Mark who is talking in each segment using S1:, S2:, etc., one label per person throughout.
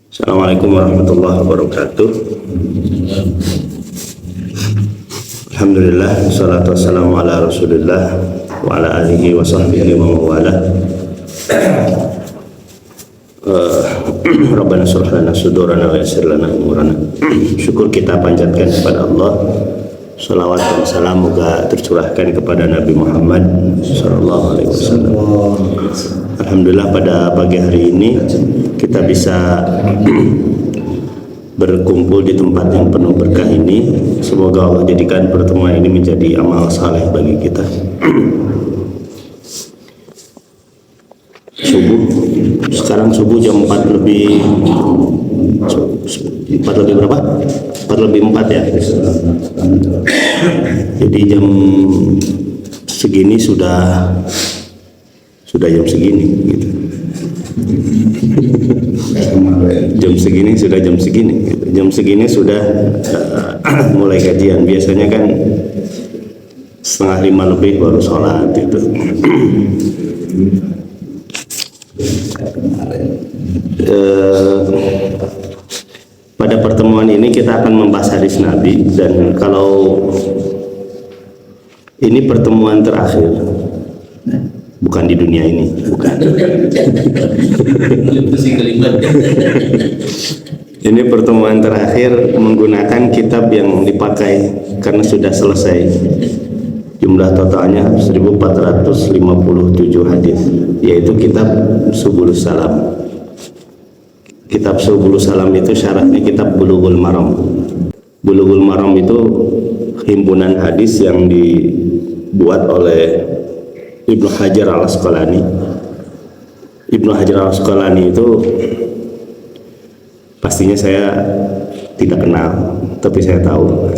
S1: Assalamualaikum warahmatullahi wabarakatuh. Alhamdulillah, wassalatu wassalamu ala rasulillah wa ala alihi wa sahbihi wa mawala. Rabbana surah lana sudurana wa yassir lana umurana. Syukur kita panjatkan kepada Allah. Salawat dan salam moga tercurahkan kepada Nabi Muhammad sallallahu alaihi wasallam. Alhamdulillah, pada pagi hari ini kita bisa berkumpul di tempat yang penuh berkah ini. Semoga Allah jadikan pertemuan ini menjadi amal saleh bagi kita. Subuh, sekarang subuh jam 4 lebih berapa? 4 lebih 4 ya. Jadi jam segini sudah jam segini gitu. Jam segini sudah mulai kajian. Biasanya kan 4:30 lebih baru sholat itu. Pada pertemuan ini kita akan membahas hadis Nabi, dan kalau ini pertemuan terakhir, bukan di dunia ini, bukan. Ini pertemuan terakhir menggunakan kitab yang dipakai karena sudah selesai. Jumlah totalnya 1457 hadis, yaitu kitab Subulus Salam. Kitab Subulus Salam itu syaratnya kitab Bulughul Maram. Bulughul Maram itu himpunan hadis yang dibuat oleh Ibnu Hajar Al-Asqalani. Ibnu Hajar Al-Asqalani itu pastinya saya tidak kenal, tapi saya tahu.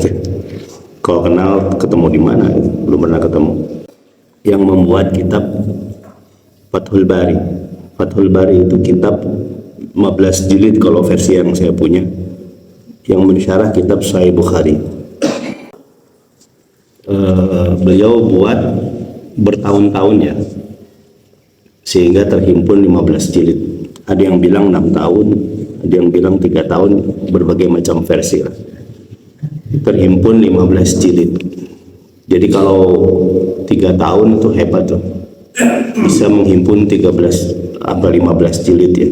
S1: Kalau kenal, ketemu di mana? Belum pernah ketemu. Yang membuat kitab Fathul Bari. Fathul Bari itu kitab 15 jilid kalau versi yang saya punya, yang mensyarah kitab Sahih Bukhari. Beliau buat bertahun-tahun ya, sehingga terhimpun 15 jilid. Ada yang bilang 6 tahun, ada yang bilang 3 tahun, berbagai macam versi lah. Terhimpun 15 jilid. Jadi kalau 3 tahun itu hebat tuh, bisa menghimpun 13 atau 15 jilid ya.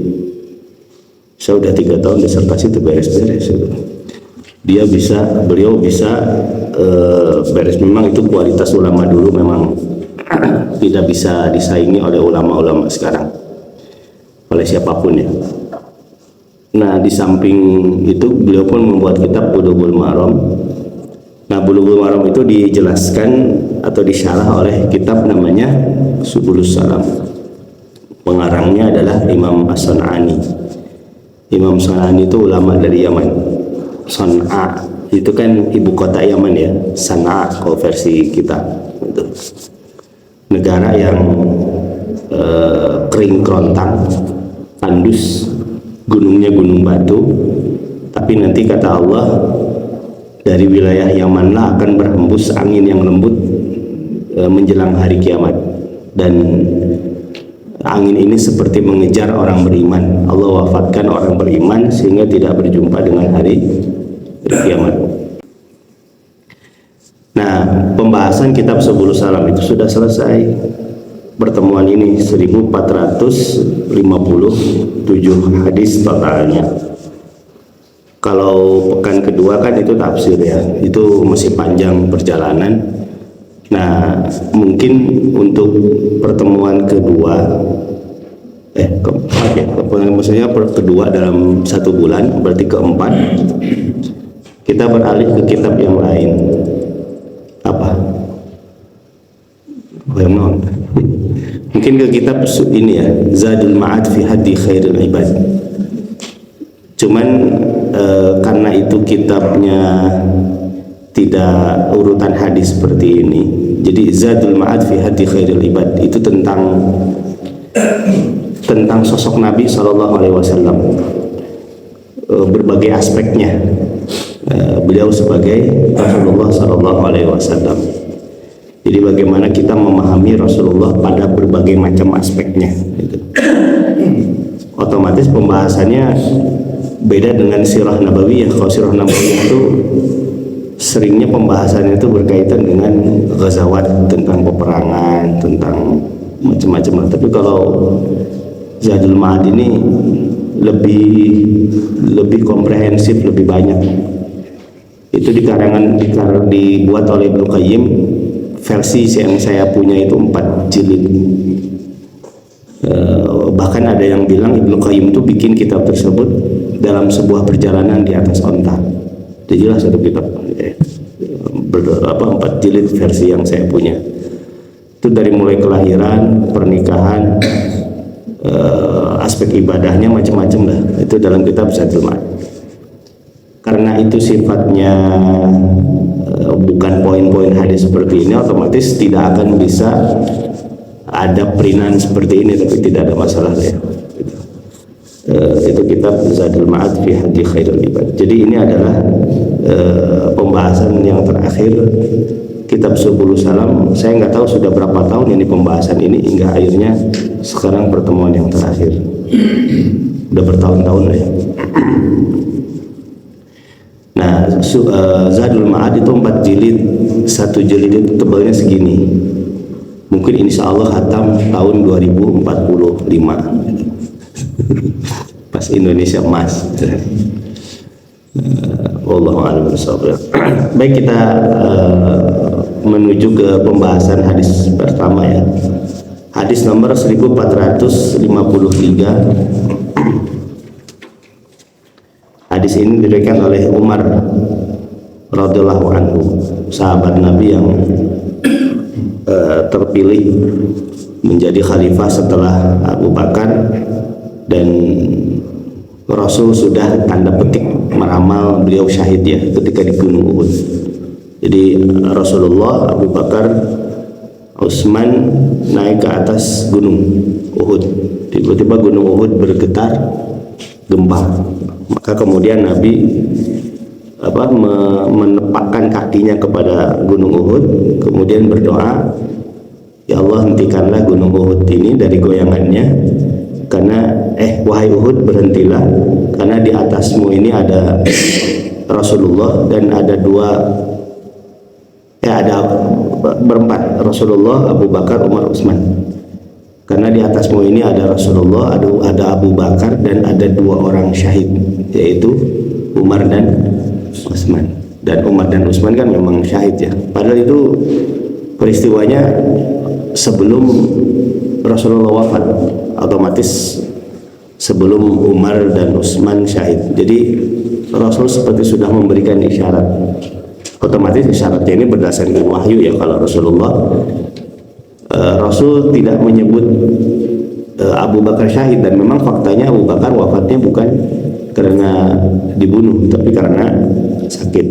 S1: Saya udah 3 tahun disertasi itu beres-beres itu. Beliau bisa beres. Memang itu kualitas ulama dulu, memang tidak bisa disaingi oleh ulama-ulama sekarang, oleh siapapun ya. Nah, di samping itu beliau pun membuat kitab Bulughul Maram. Nah, Bulughul Maram itu dijelaskan atau disyarah oleh kitab namanya Subulus Salam. Pengarangnya adalah Imam As-San'ani. Imam San'ani itu ulama dari Yaman. San'a itu kan ibu kota Yaman ya. San'a kalau versi kita itu negara yang kering kerontang, tandus, gunungnya gunung batu, tapi nanti kata Allah, dari wilayah Yamanlah akan berhembus angin yang lembut menjelang hari kiamat, dan angin ini seperti mengejar orang beriman. Allah wafatkan orang beriman sehingga tidak berjumpa dengan hari kiamat. Nah, pembahasan kitab Subulus Salam itu sudah selesai. Pertemuan ini 1457 hadis totalnya. Kalau pekan kedua kan itu tafsir ya, itu masih panjang perjalanan. Nah, mungkin untuk pertemuan kedua keempat ya, maksudnya kedua dalam 1 bulan, berarti keempat, kita beralih ke kitab yang lain. Apa? Mungkin ke kitab ini ya, Zadul Ma'ad fi Hadi Khairil Ibad. Cuman karena itu kitabnya tidak urutan hadis seperti ini, jadi Zadul Ma'ad fi Hadi Khairil Ibad itu tentang sosok Nabi SAW, berbagai aspeknya. Beliau sebagai Rasulullah SAW. Jadi bagaimana kita memahami Rasulullah pada berbagai macam aspeknya gitu. Otomatis pembahasannya Beda dengan sirah nabawiyah. Kalau sirah nabawiyah itu seringnya pembahasannya itu berkaitan dengan ghazawat, tentang peperangan, tentang macam-macam lah. Tapi kalau Zadul Ma'ad ini lebih komprehensif, lebih banyak. Itu dibuat oleh Ibnu Qayyim. Versi yang saya punya itu 4 jilid. Bahkan ada yang bilang Ibnu Qayyim itu bikin kitab tersebut dalam sebuah perjalanan di atas onta. Itu jelas satu kitab 4 jilid versi yang saya punya. Itu dari mulai kelahiran, pernikahan, aspek ibadahnya, macam-macam lah. Itu dalam kitab Zadul Ma'ad. Karena itu sifatnya bukan poin-poin hadis seperti ini, otomatis tidak akan bisa ada perinan seperti ini, tapi tidak ada masalah ya. Itu kitab Zadul Ma'ad fi Hadi Khairul Ibad. Jadi ini adalah pembahasan yang terakhir kitab Subul Salam. Saya nggak tahu sudah berapa tahun ini pembahasan ini, hingga akhirnya sekarang pertemuan yang terakhir. Udah bertahun-tahun lah ya. Nah, Zadul Ma'ad itu 4 jilid. 1 jilid itu tebalnya segini. Mungkin insya Allah khatam tahun 2045. Pas Indonesia emas. Wallahu a'lam bishawab. Baik, kita menuju ke pembahasan hadis pertama ya. Hadis nomor 1453. Hadis ini diriwayatkan oleh Umar radhiyallahu anhu, sahabat Nabi yang terpilih menjadi khalifah setelah Abu Bakar, dan Rasul sudah tanda petik meramal beliau syahid ya ketika di Gunung Uhud. Jadi Rasulullah, Abu Bakar, Utsman naik ke atas Gunung Uhud. Tiba-tiba Gunung Uhud bergetar, gempa. Maka kemudian Nabi menepakkan kakinya kepada Gunung Uhud, kemudian berdoa, ya Allah, hentikanlah Gunung Uhud ini dari goyangannya, karena wahai Uhud, berhentilah, karena di atasmu ini ada Rasulullah dan ada berempat, Rasulullah, Abu Bakar, Umar, Utsman. Karena di atasmu ini ada Rasulullah, ada Abu Bakar, dan ada 2 orang syahid, yaitu Umar dan Utsman. Dan Umar dan Utsman kan memang syahid ya. Padahal itu peristiwanya sebelum Rasulullah wafat, otomatis sebelum Umar dan Utsman syahid. Jadi Rasul seperti sudah memberikan isyarat. Otomatis isyaratnya ini berdasarkan wahyu ya. Kalau Rasulullah, Rasul tidak menyebut Abu Bakar syahid, dan memang faktanya Abu Bakar wafatnya bukan karena dibunuh, tapi karena sakit.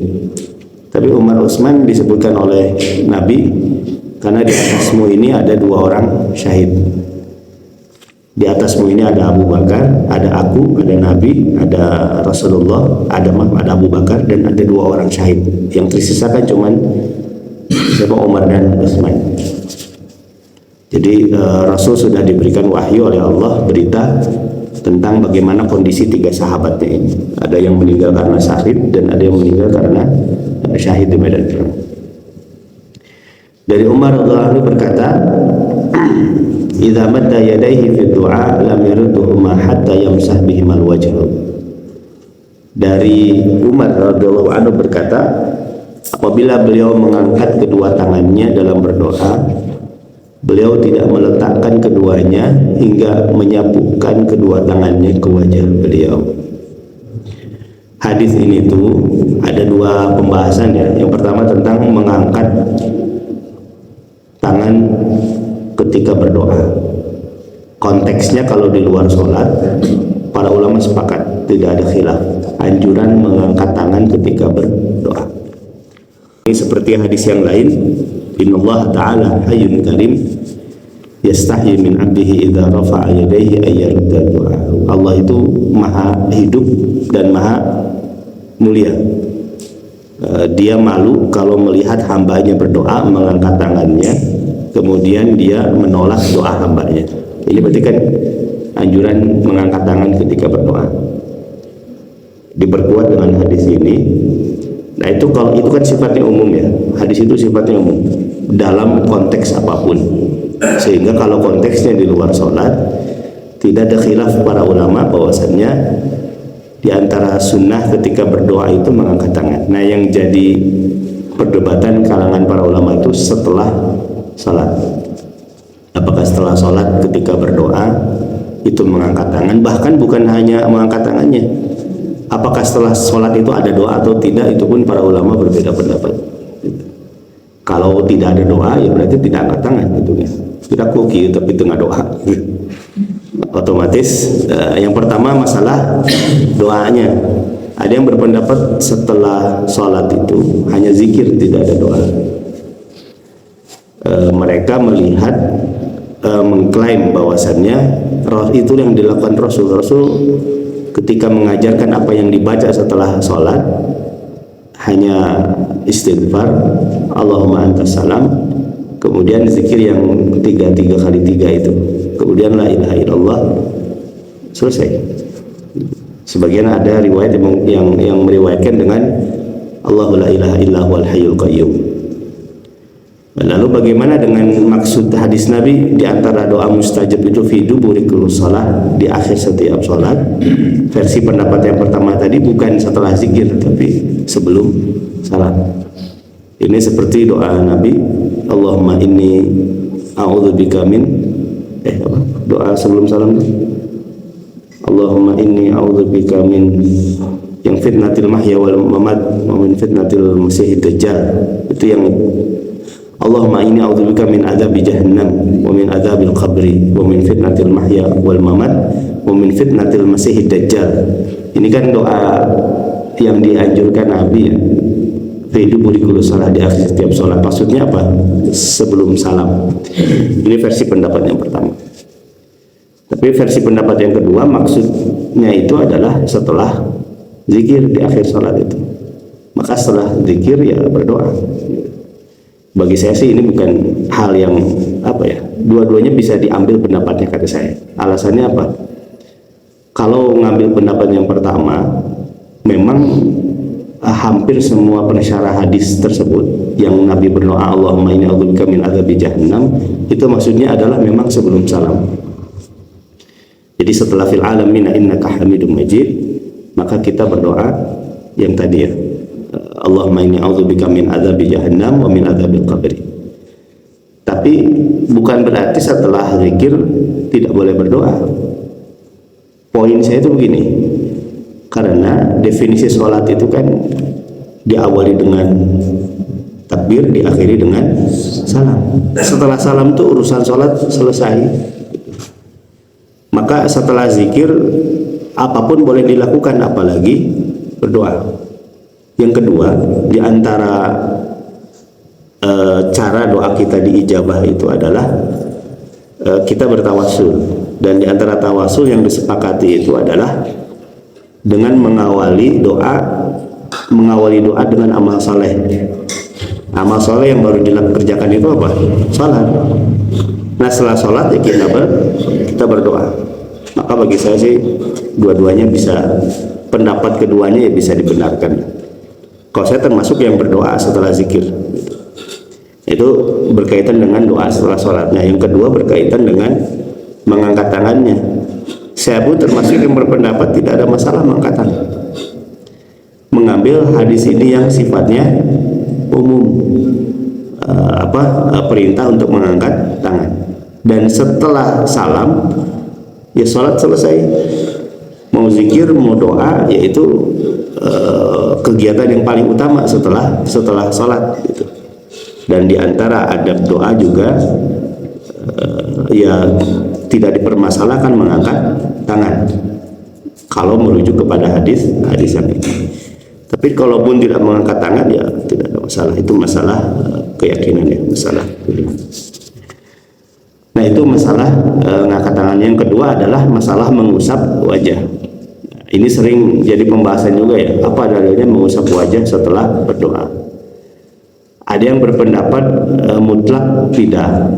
S1: Tapi Umar, Utsman disebutkan oleh Nabi, karena di atasmu ini ada 2 orang syahid. Di atasmu ini ada Abu Bakar, ada aku, ada Nabi, ada Rasulullah, ada Abu Bakar, dan ada 2 orang syahid. Yang tersisakan cuman Umar dan Utsman. Jadi Rasul sudah diberikan wahyu oleh Allah, berita tentang bagaimana kondisi 3 sahabatnya ini. Ada yang meninggal karena syahid, dan ada yang meninggal karena syahid di medan perang. Dari Umar radhiyallahu anhu berkata, "Idza madda yadayhi fi du'a lam yurduhuma hatta yamsah bihimal wajh." Dari Umar radhiyallahu anhu berkata, apabila beliau mengangkat kedua tangannya dalam berdoa, beliau tidak meletakkan keduanya hingga menyapukan kedua tangannya ke wajah beliau. Hadis ini tuh ada 2 pembahasan ya. Yang pertama tentang mengangkat tangan ketika berdoa. Konteksnya kalau di luar sholat, para ulama sepakat, tidak ada khilaf, anjuran mengangkat tangan ketika berdoa. Ini seperti hadis yang lain, innallaha ta'ala hayyun karim yastahyi min 'abdihi idza rafa'a yadayhi ayyarudda du'a. Allah itu maha hidup dan maha mulia. Dia malu kalau melihat hambanya berdoa mengangkat tangannya, kemudian dia menolak doa hambanya. Ini berarti kan anjuran mengangkat tangan ketika berdoa. diperkuat dengan hadis ini. Nah itu kalau itu kan sifatnya umum ya, hadis itu sifatnya umum dalam konteks apapun, sehingga kalau konteksnya di luar sholat tidak ada khilaf para ulama bahwasannya di antara sunnah ketika berdoa itu mengangkat tangan. Nah yang jadi perdebatan kalangan para ulama itu setelah sholat, apakah setelah sholat ketika berdoa itu mengangkat tangan, bahkan bukan hanya mengangkat tangannya, apakah setelah sholat itu ada doa atau tidak, itu pun para ulama berbeda pendapat. Kalau tidak ada doa ya berarti tidak angkat tangan, gitu ya. Tidak koki tapi tengah doa. Otomatis yang pertama masalah doanya. Ada yang berpendapat setelah sholat itu hanya zikir, tidak ada doa. Mereka melihat mengklaim bahwasannya itu yang dilakukan Rasul ketika mengajarkan apa yang dibaca setelah sholat hanya istighfar, Allahumma antas salam, kemudian zikir yang tiga kali tiga itu, kemudian la ilaha illallah, selesai. Sebagian ada riwayat yang meriwayatkan dengan Allahu la ilaha illa huwal hayyul qayyum. Lalu bagaimana dengan maksud hadis Nabi di antara doa mustajab itu fi duburi kulli shalah, di akhir setiap salat? Versi pendapat yang pertama tadi bukan setelah zikir tapi sebelum salat. Ini seperti doa Nabi, Allahumma inni a'udzubika min doa sebelum salam. Allahumma inni a'udzubika min yang fitnatil mahya wal mamat wa min fitnatil masiihid dajjal. Itu yang Allahumma inni a'udzubika min adzabi jahannam wa min adzabil qabri wa min fitnatil mahya wal mamat wa min fitnatil masiihid dajjal. Ini kan doa yang dianjurkan Nabi ya. Fi duburi kulli shalah, di akhir setiap salat. Maksudnya apa? Sebelum salam. Ini versi pendapat yang pertama. Tapi versi pendapat yang kedua maksudnya itu adalah setelah zikir di akhir salat itu. Maka setelah zikir ya berdoa. Bagi saya sih ini bukan hal yang apa ya, dua-duanya bisa diambil pendapatnya kata saya. Alasannya apa? Kalau ngambil pendapat yang pertama, memang hampir semua pensyarah hadis tersebut yang Nabi berdoa Allahumma inni a'udzubika min adzabi jahannam, itu maksudnya adalah memang sebelum salam. Jadi setelah fil alamin innaka hamidum majid, maka kita berdoa yang tadi ya, Allahumma inni a'udzubika min adzabi jahannam wa min adzabil qabri. Tapi bukan berarti setelah zikir tidak boleh berdoa. Poin saya itu begini, karena definisi sholat itu kan diawali dengan takbir, diakhiri dengan salam. Setelah salam itu urusan sholat selesai. Maka setelah zikir apapun boleh dilakukan, apalagi berdoa. Yang kedua, di antara cara doa kita diijabah itu adalah kita bertawasul. Dan di antara tawasul yang disepakati itu adalah dengan mengawali doa dengan amal saleh. Amal saleh yang baru dikerjakan itu apa? Salat. Nah setelah salat ya kita berdoa. Maka bagi saya sih dua-duanya bisa, pendapat keduanya ya bisa dibenarkan. Kalau saya termasuk yang berdoa setelah zikir, itu berkaitan dengan doa setelah sholatnya. Yang kedua berkaitan dengan mengangkat tangannya. Saya pun termasuk yang berpendapat tidak ada masalah mengangkat tangan, mengambil hadis ini yang sifatnya umum, perintah untuk mengangkat tangan. Dan setelah salam ya sholat selesai. Mau zikir mau doa, yaitu kegiatan yang paling utama setelah sholat gitu. Dan diantara adab doa juga ya tidak dipermasalahkan mengangkat tangan kalau merujuk kepada hadis yang ini. Tapi kalaupun tidak mengangkat tangan ya tidak ada masalah. Itu masalah keyakinan ya, masalah. Nah itu masalah mengangkat tangan. Yang kedua adalah masalah mengusap wajah. Ini sering jadi pembahasan juga ya, apa dalilnya mengusap wajah setelah berdoa. Ada yang berpendapat mutlak tidak.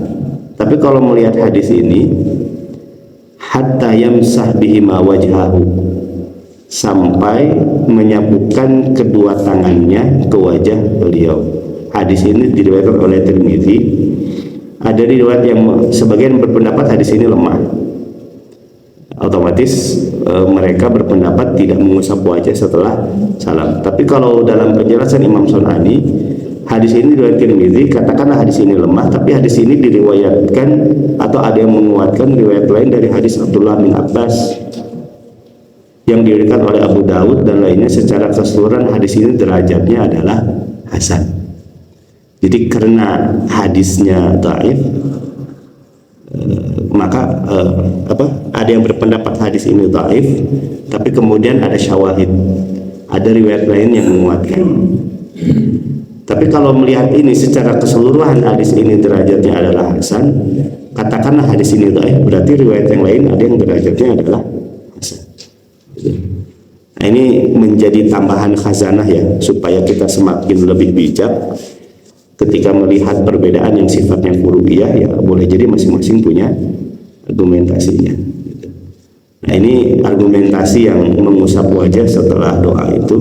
S1: Tapi kalau melihat hadis ini, hatta yamsah bihima wajhahu, sampai menyabutkan kedua tangannya ke wajah beliau. Hadis ini diriwayatkan oleh Tirmidzi. Ada riwayat yang sebagian berpendapat hadis ini lemah. Otomatis mereka berpendapat tidak mengusap wajah setelah salam. Tapi kalau dalam penjelasan Imam Sunani, hadis ini riwayat Tirmidzi, katakanlah hadis ini lemah, tapi hadis ini diriwayatkan atau ada yang menguatkan riwayat lain dari hadis Abdullah bin Abbas yang diriwayatkan oleh Abu Dawud dan lainnya. Secara keseluruhan hadis ini derajatnya adalah hasan. Jadi karena hadisnya dhaif, maka ada yang berpendapat hadis ini dhaif, tapi kemudian ada syawahid, ada riwayat lain yang menguatkan. Tapi kalau melihat ini secara keseluruhan hadis ini derajatnya adalah hasan, katakanlah hadis ini dhaif, berarti riwayat yang lain ada yang derajatnya adalah hasan. Nah, ini menjadi tambahan khazanah ya, supaya kita semakin lebih bijak ketika melihat perbedaan yang sifatnya furu'iyah. Ya boleh jadi masing-masing punya argumentasinya. Nah, ini argumentasi yang mengusap wajah setelah doa itu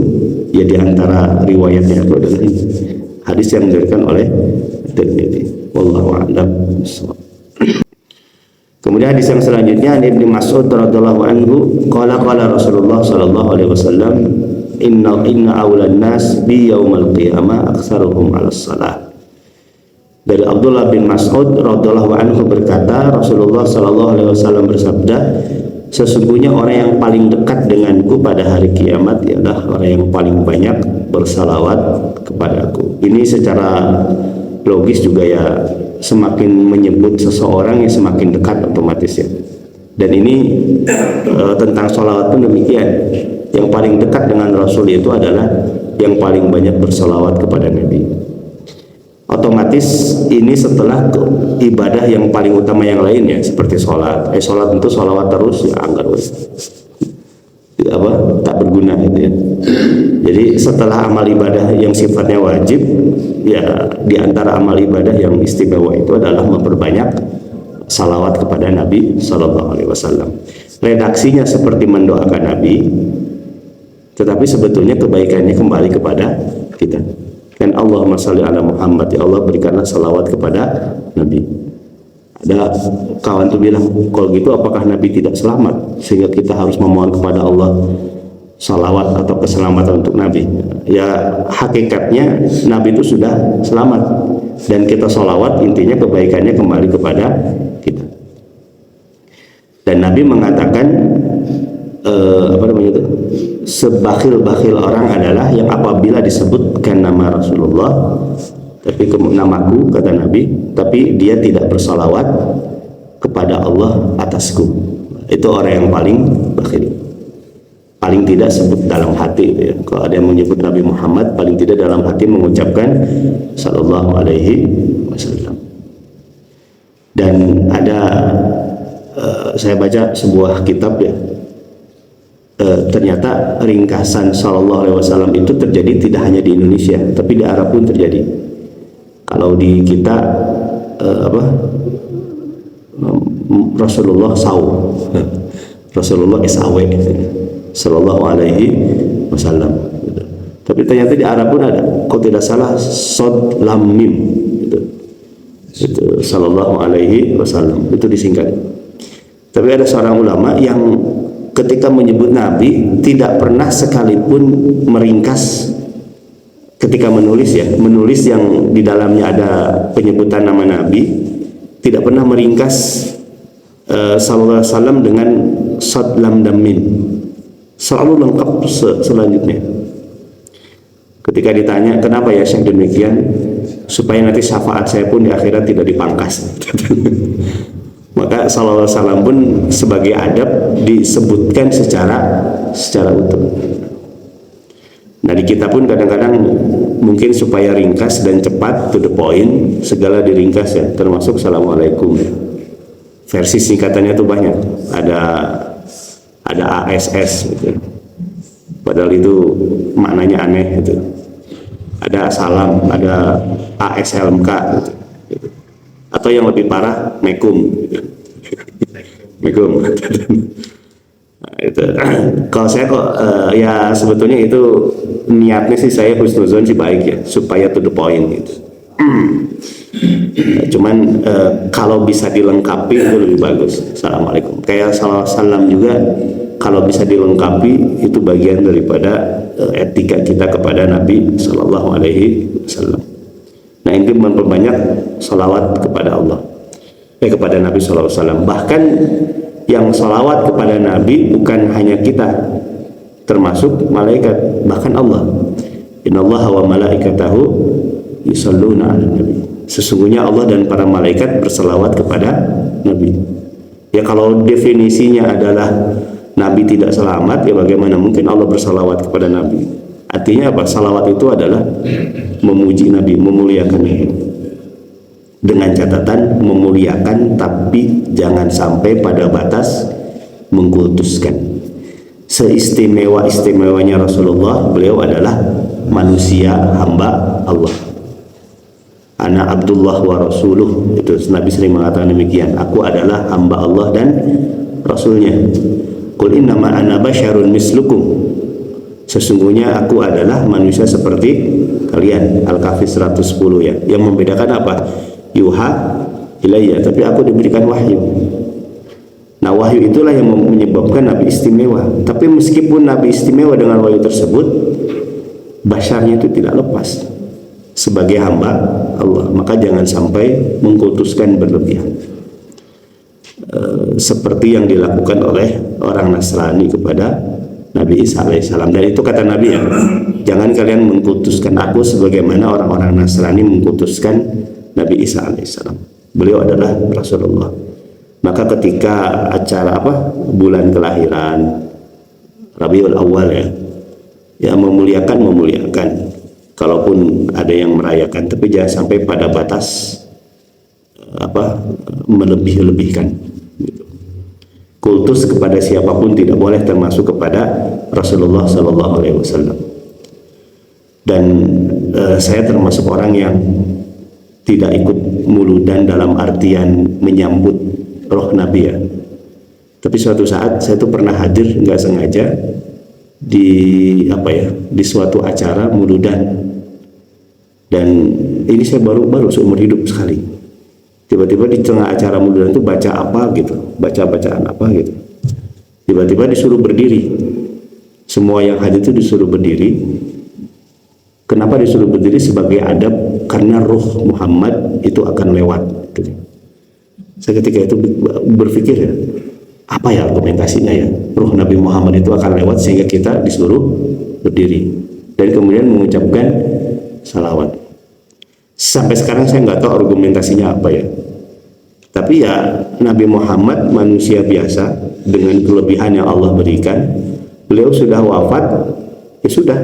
S1: ya, diantara riwayatnya itu adalah hadis yang diberikan oleh Tirmidzi. Wallahu a'lam. Kemudian hadis yang selanjutnya dari Ibnu Mas'ud radhiyallahu anhu, qala Rasulullah sallallahu alaihi wasallam, inna awlan nas bi yaumal qiyamah aktsaruhum 'alas salat. Dari Abdullah bin Mas'ud radhiyallahu anhu berkata, Rasulullah sallallahu alaihi wasallam bersabda, sesungguhnya orang yang paling dekat denganku pada hari kiamat ialah orang yang paling banyak bersalawat kepadaku. Ini secara logis juga ya, semakin menyebut seseorang yang semakin dekat otomatis ya. Dan ini tentang sholawat pun demikian. Yang paling dekat dengan Rasul itu adalah yang paling banyak bersalawat kepada Nabi. Otomatis ini setelah ibadah yang paling utama yang lainnya seperti sholat. Sholat tentu sholawat terus ya, anggar tak berguna gitu ya. Jadi setelah amal ibadah yang sifatnya wajib ya, diantara amal ibadah yang istimewa itu adalah memperbanyak salawat kepada Nabi Sallallahu Alaihi Wasallam. Redaksinya seperti mendoakan Nabi, tetapi sebetulnya kebaikannya kembali kepada kita. Dan Allahumma sholli ala Muhammad, ya Allah berikanlah salawat kepada Nabi. Ada kawan tuh bilang, kalau gitu apakah Nabi tidak selamat sehingga kita harus memohon kepada Allah salawat atau keselamatan untuk Nabi? Ya hakikatnya Nabi itu sudah selamat, dan kita salawat intinya kebaikannya kembali kepada kita. Dan Nabi mengatakan sebakhil-bakhil orang adalah yang apabila disebutkan nama Rasulullah, tapi namaku kata Nabi, tapi dia tidak bersalawat kepada Allah atasku. Itu orang yang paling bakhil. Paling tidak sebut dalam hati gitu ya. Kalau ada yang menyebut Nabi Muhammad, paling tidak dalam hati mengucapkan sallallahu alaihi wasallam. Dan ada saya baca sebuah kitab ya, ternyata ringkasan sallallahu alaihi wasallam itu terjadi tidak hanya di Indonesia, tapi di Arab pun terjadi. Kalau di kita Rasulullah SAW, Rasulullah SAW sallallahu alaihi wasallam. Tapi ternyata di Arab pun ada, kalau tidak salah sod lam mim gitu. Itu sallallahu alaihi wasallam itu disingkat. Tapi ada seorang ulama yang ketika menyebut Nabi tidak pernah sekalipun meringkas ketika menulis ya, menulis yang di dalamnya ada penyebutan nama Nabi, tidak pernah meringkas sallallahu alaihi wasallam dengan sad lam dam mim. Selalu lengkap selanjutnya. Ketika ditanya kenapa ya Syekh demikian, supaya nanti syafaat saya pun di akhirat tidak dipangkas. Maka sallallahu alaihi wasallam pun sebagai adab disebutkan secara utuh. Nah di kita pun kadang-kadang mungkin supaya ringkas dan cepat to the point, segala diringkas ya, termasuk assalamualaikum. Versi singkatannya tuh banyak, ada ASS gitu. Padahal itu maknanya aneh gitu. Ada salam, ada ASLMK gitu. Atau yang lebih parah mekum gitu. Mekum. Nah, itu kalau saya kok ya sebetulnya itu niatnya sih saya husnuzon sih baik ya, supaya to the point gitu. Cuman kalau bisa dilengkapi itu lebih bagus. Assalamualaikum. Kayak salam juga kalau bisa dilengkapi itu bagian daripada etika kita kepada Nabi Shallallahu Alaihi Wasallam. Nah, ini memperbanyak salawat kepada Allah, kepada Nabi Shallallahu Alaihi Wasallam. Bahkan yang salawat kepada Nabi bukan hanya kita, termasuk malaikat, bahkan Allah. Innallaha wa malaikatahu yusholluna 'alan nabi. Sesungguhnya Allah dan para malaikat berselawat kepada Nabi. Ya kalau definisinya adalah Nabi tidak selamat, ya bagaimana mungkin Allah berselawat kepada Nabi? Artinya apa? Salawat itu adalah memuji Nabi, memuliakan Nabi. Dengan catatan memuliakan, tapi jangan sampai pada batas mengkultuskan. Seistimewa-istimewanya Rasulullah, beliau adalah manusia, hamba Allah. Ana Abdullah wa Rasuluh, itu Nabi sering mengatakan demikian. Aku adalah hamba Allah dan Rasulnya. Qul innama ana basyarun mislukum. Sesungguhnya aku adalah manusia seperti kalian. Al-Kahfi 110 ya. Yang membedakan apa? Yuha ilayya, tapi aku diberikan wahyu. Nah, wahyu itulah yang menyebabkan Nabi istimewa. Tapi meskipun Nabi istimewa dengan wahyu tersebut, basyarnya itu tidak lepas sebagai hamba Allah. Maka jangan sampai mengkultuskan berlebihan seperti yang dilakukan oleh orang Nasrani kepada Nabi Isa alaihissalam. Dan itu kata Nabi ya, jangan kalian mengkultuskan aku sebagaimana orang-orang Nasrani mengkultuskan Nabi Isa alaihissalam. Beliau adalah Rasulullah. Maka ketika acara bulan kelahiran Rabiul Awal ya memuliakan. Kalaupun ada yang merayakan, tapi jangan sampai pada batas melebih-lebihkan. Kultus kepada siapapun tidak boleh, termasuk kepada Rasulullah Sallallahu Alaihi Wasallam. Dan saya termasuk orang yang tidak ikut muludan dalam artian menyambut roh Nabi ya. Tapi suatu saat saya tuh pernah hadir nggak sengaja di suatu acara muludan. Dan ini saya baru seumur hidup sekali. Tiba-tiba di tengah acara muludan itu baca bacaan apa gitu. Tiba-tiba disuruh berdiri. Semua yang hadir itu disuruh berdiri. Kenapa disuruh berdiri? Sebagai adab, karena ruh Muhammad itu akan lewat gitu. Saya ketika itu berpikir ya, apa ya argumentasinya ya, ruh Nabi Muhammad itu akan lewat sehingga kita disuruh berdiri dan kemudian mengucapkan salawat. Sampai sekarang saya nggak tahu argumentasinya apa ya, tapi ya Nabi Muhammad manusia biasa dengan kelebihan yang Allah berikan. Beliau sudah wafat, ya sudah.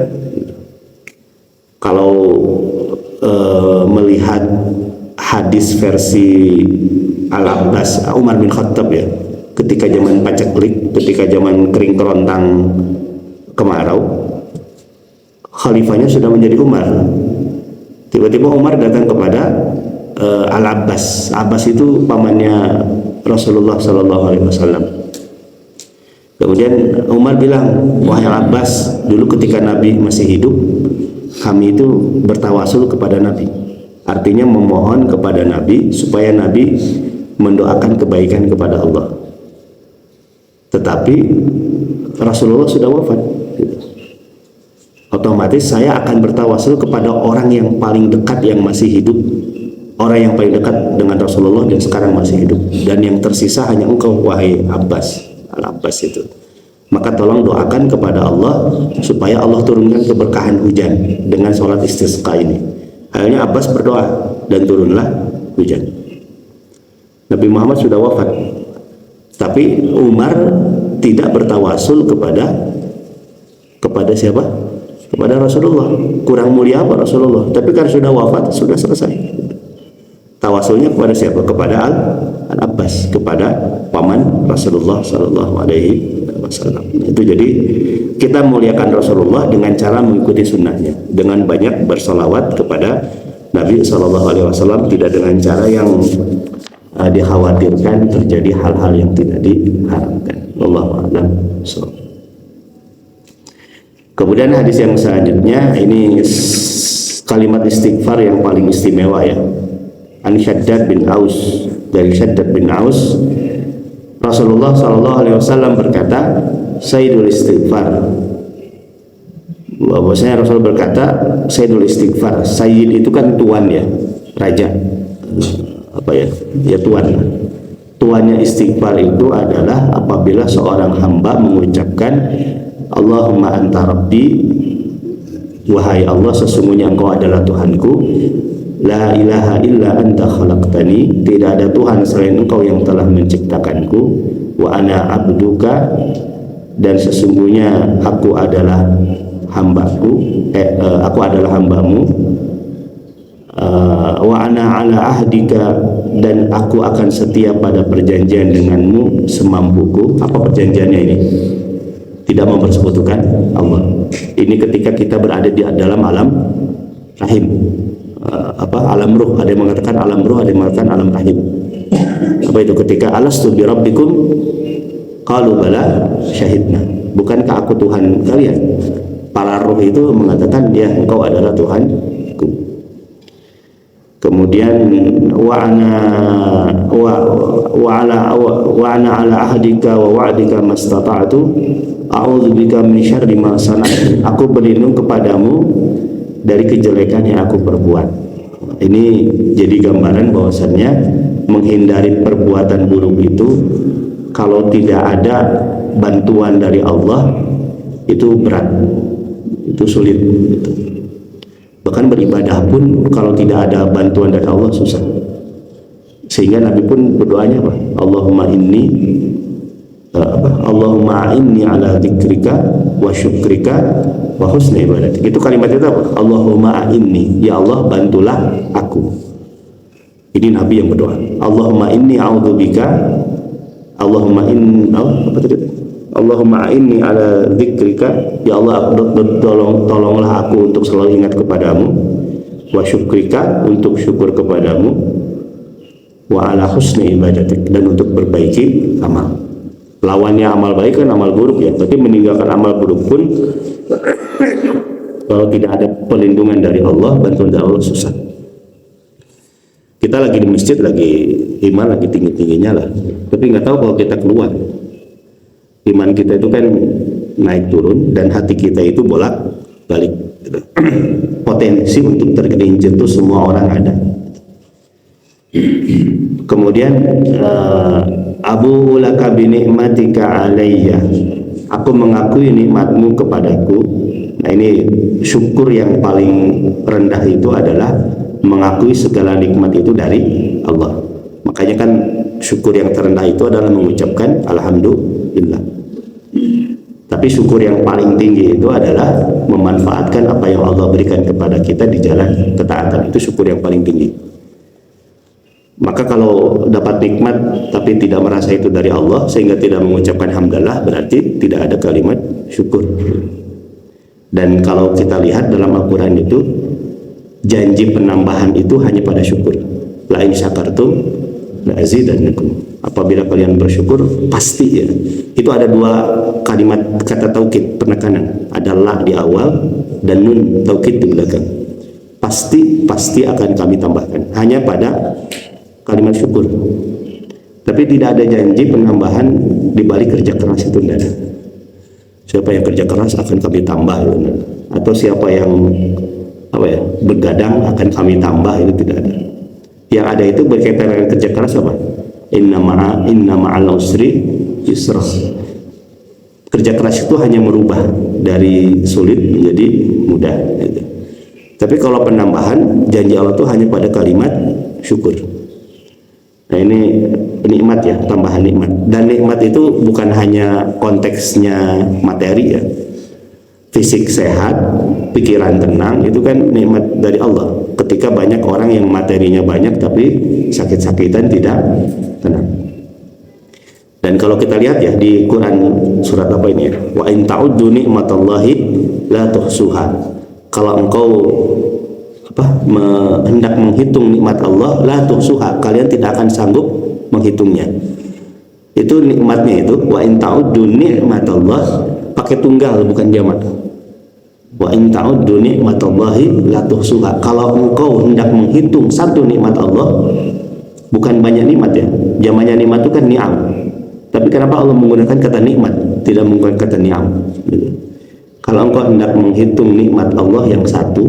S1: Kalau melihat hadis versi Al-Abbas Umar bin Khattab ya, ketika zaman paceklik, ketika zaman kering kerontang kemarau, khalifahnya sudah menjadi Umar. Tiba-tiba Umar datang kepada Al-Abbas. Abbas itu pamannya Rasulullah Sallallahu Alaihi Wasallam. Kemudian Umar bilang, wahai Abbas, dulu ketika Nabi masih hidup, kami itu bertawasul kepada Nabi. Artinya memohon kepada Nabi supaya Nabi mendoakan kebaikan kepada Allah. Tetapi Rasulullah sudah wafat. Otomatis saya akan bertawasul kepada orang yang paling dekat yang masih hidup, orang yang paling dekat dengan Rasulullah dan sekarang masih hidup, dan yang tersisa hanya engkau wahai Abbas, Al-Abbas itu. Maka tolong doakan kepada Allah supaya Allah turunkan keberkahan hujan dengan sholat istisqa ini. Akhirnya Abbas berdoa dan turunlah hujan. Nabi Muhammad sudah wafat, tapi Umar tidak bertawasul kepada siapa? Kepada Rasulullah. Kurang mulia apa Rasulullah? Tapi kan sudah wafat, sudah selesai. Tawasulnya kepada siapa? Kepada Al-Abbas, kepada paman Rasulullah Sallallahu Alaihi Wasallam. Itu jadi kita muliakan Rasulullah dengan cara mengikuti sunnahnya, dengan banyak bersolawat kepada Nabi Sallallahu Alaihi Wasallam, tidak dengan cara yang dikhawatirkan terjadi hal-hal yang tidak diharapkan. Wallahu a'lam. Kemudian hadis yang selanjutnya ini kalimat istighfar yang paling istimewa ya. An Syaddad bin Aus, dari Syaddad bin Aus, Rasulullah sallallahu alaihi wasallam berkata, Sayyidul istighfar. Bahwasanya Rasul berkata, Sayyidul istighfar. Sayyid itu kan tuan ya, raja. Apa ya? Ya tuan. Tuannya istighfar itu adalah apabila seorang hamba mengucapkan Allahumma anta rabbi, wahai Allah sesungguhnya engkau adalah Tuhanku, la ilaha illa anta khalaqtani, tidak ada Tuhan selain engkau yang telah menciptakanku, wa ana abduka, dan sesungguhnya aku adalah hambaku, aku adalah hambamu, wa ana ala ahdika, dan aku akan setia pada perjanjian denganmu semampuku. Apa perjanjiannya ini? Tidak mempersekutukan Allah. Ini ketika kita berada di dalam alam rahim, alam ruh. Ada yang mengatakan alam ruh, ada yang mengatakan alam rahim. Apa itu? Ketika alastu bi rabbikum qalu bala syahidna. Bukankah aku Tuhan kalian? Para ruh itu mengatakan, ya engkau adalah Tuhanku. Kemudian wa ana ala ahdika wa wa'dika mastata'tu a'udzubika min syarri ma sana'tu. Aku berlindung kepadamu dari kejelekan yang aku perbuat. Ini jadi gambaran bahwasannya menghindari perbuatan buruk itu kalau tidak ada bantuan dari Allah itu berat, itu sulit gitu. Bahkan beribadah pun kalau tidak ada bantuan dari Allah susah. Sehingga Nabi pun berdoanya apa? Allahumma a'inni ala dzikrika wa syukrika wa husni ibadatik. Itu kalimat itu apa? Allahumma a'inni, ya Allah bantulah aku. Ini Nabi yang berdoa. Allahumma inni a'udzubika, Allahumma a'inni ala dzikrika, ya Allah tolonglah aku untuk selalu ingat kepadamu, wa syukrika, untuk syukur kepadamu, wa ala husni ibadatik, dan untuk perbaiki amal. Lawannya amal baik kan amal buruk ya. Berarti meninggalkan amal buruk pun kalau tidak ada perlindungan dari Allah, bantuan dari Allah, susah. Kita lagi di masjid, lagi iman lagi tinggi-tingginya lah, tapi nggak tahu kalau kita keluar iman kita itu kan naik turun, dan hati kita itu bolak balik gitu. Potensi untuk tergelincir itu semua orang ada. Kemudian Abu laka bi ni'matika alayya, aku mengakui nikmatmu kepadaku. Nah ini syukur yang paling rendah itu adalah mengakui segala nikmat itu dari Allah. Makanya kan syukur yang terendah itu adalah mengucapkan alhamdulillah. Tapi syukur yang paling tinggi itu adalah memanfaatkan apa yang Allah berikan kepada kita di jalan ketaatan. Itu syukur yang paling tinggi. Maka kalau dapat nikmat tapi tidak merasa itu dari Allah sehingga tidak mengucapkan hamdalah, berarti tidak ada kalimat syukur. Dan kalau kita lihat dalam Al-Quran itu, janji penambahan itu hanya pada syukur. La in syakartum la azidannakum. Apabila kalian bersyukur, pasti ya. Itu ada dua kalimat kata taukid, penekanan. Ada la di awal dan nun taukid di belakang. Pasti akan kami tambahkan. Hanya pada kalimat syukur. Tapi tidak ada janji penambahan di balik kerja keras itu, tidak ada. Siapa yang kerja keras akan kami tambah, atau siapa yang bergadang akan kami tambah, itu tidak ada. Yang ada itu berkaitan dengan kerja keras apa? Inna ma'al usri yusra. Kerja keras itu hanya merubah dari sulit menjadi mudah gitu. Tapi kalau penambahan, janji Allah itu hanya pada kalimat syukur. Nah ini nikmat ya, tambahan nikmat. Dan nikmat itu bukan hanya konteksnya materi ya. Fisik sehat, pikiran tenang, itu kan nikmat dari Allah. Ketika banyak orang yang materinya banyak tapi sakit-sakitan tidak tenang. Dan kalau kita lihat ya di Quran surat apa ini ya? Wa in ta'uddu ni'matallahi la tuhsuha. Kalau engkau hendak menghitung nikmat Allah, la tuhsuha, kalian tidak akan sanggup menghitungnya. Itu nikmatnya itu, wa in ta'uddu ni'matallah, pakai tunggal bukan jamak. Wa in ta'uddu ni'matallahi la tuhsuha, kalau engkau hendak menghitung satu nikmat Allah, bukan banyak nikmat ya, jamaknya nikmat itu kan ni'am. Tapi kenapa Allah menggunakan kata nikmat, tidak menggunakan kata ni'am gitu. Kalau engkau hendak menghitung nikmat Allah yang satu,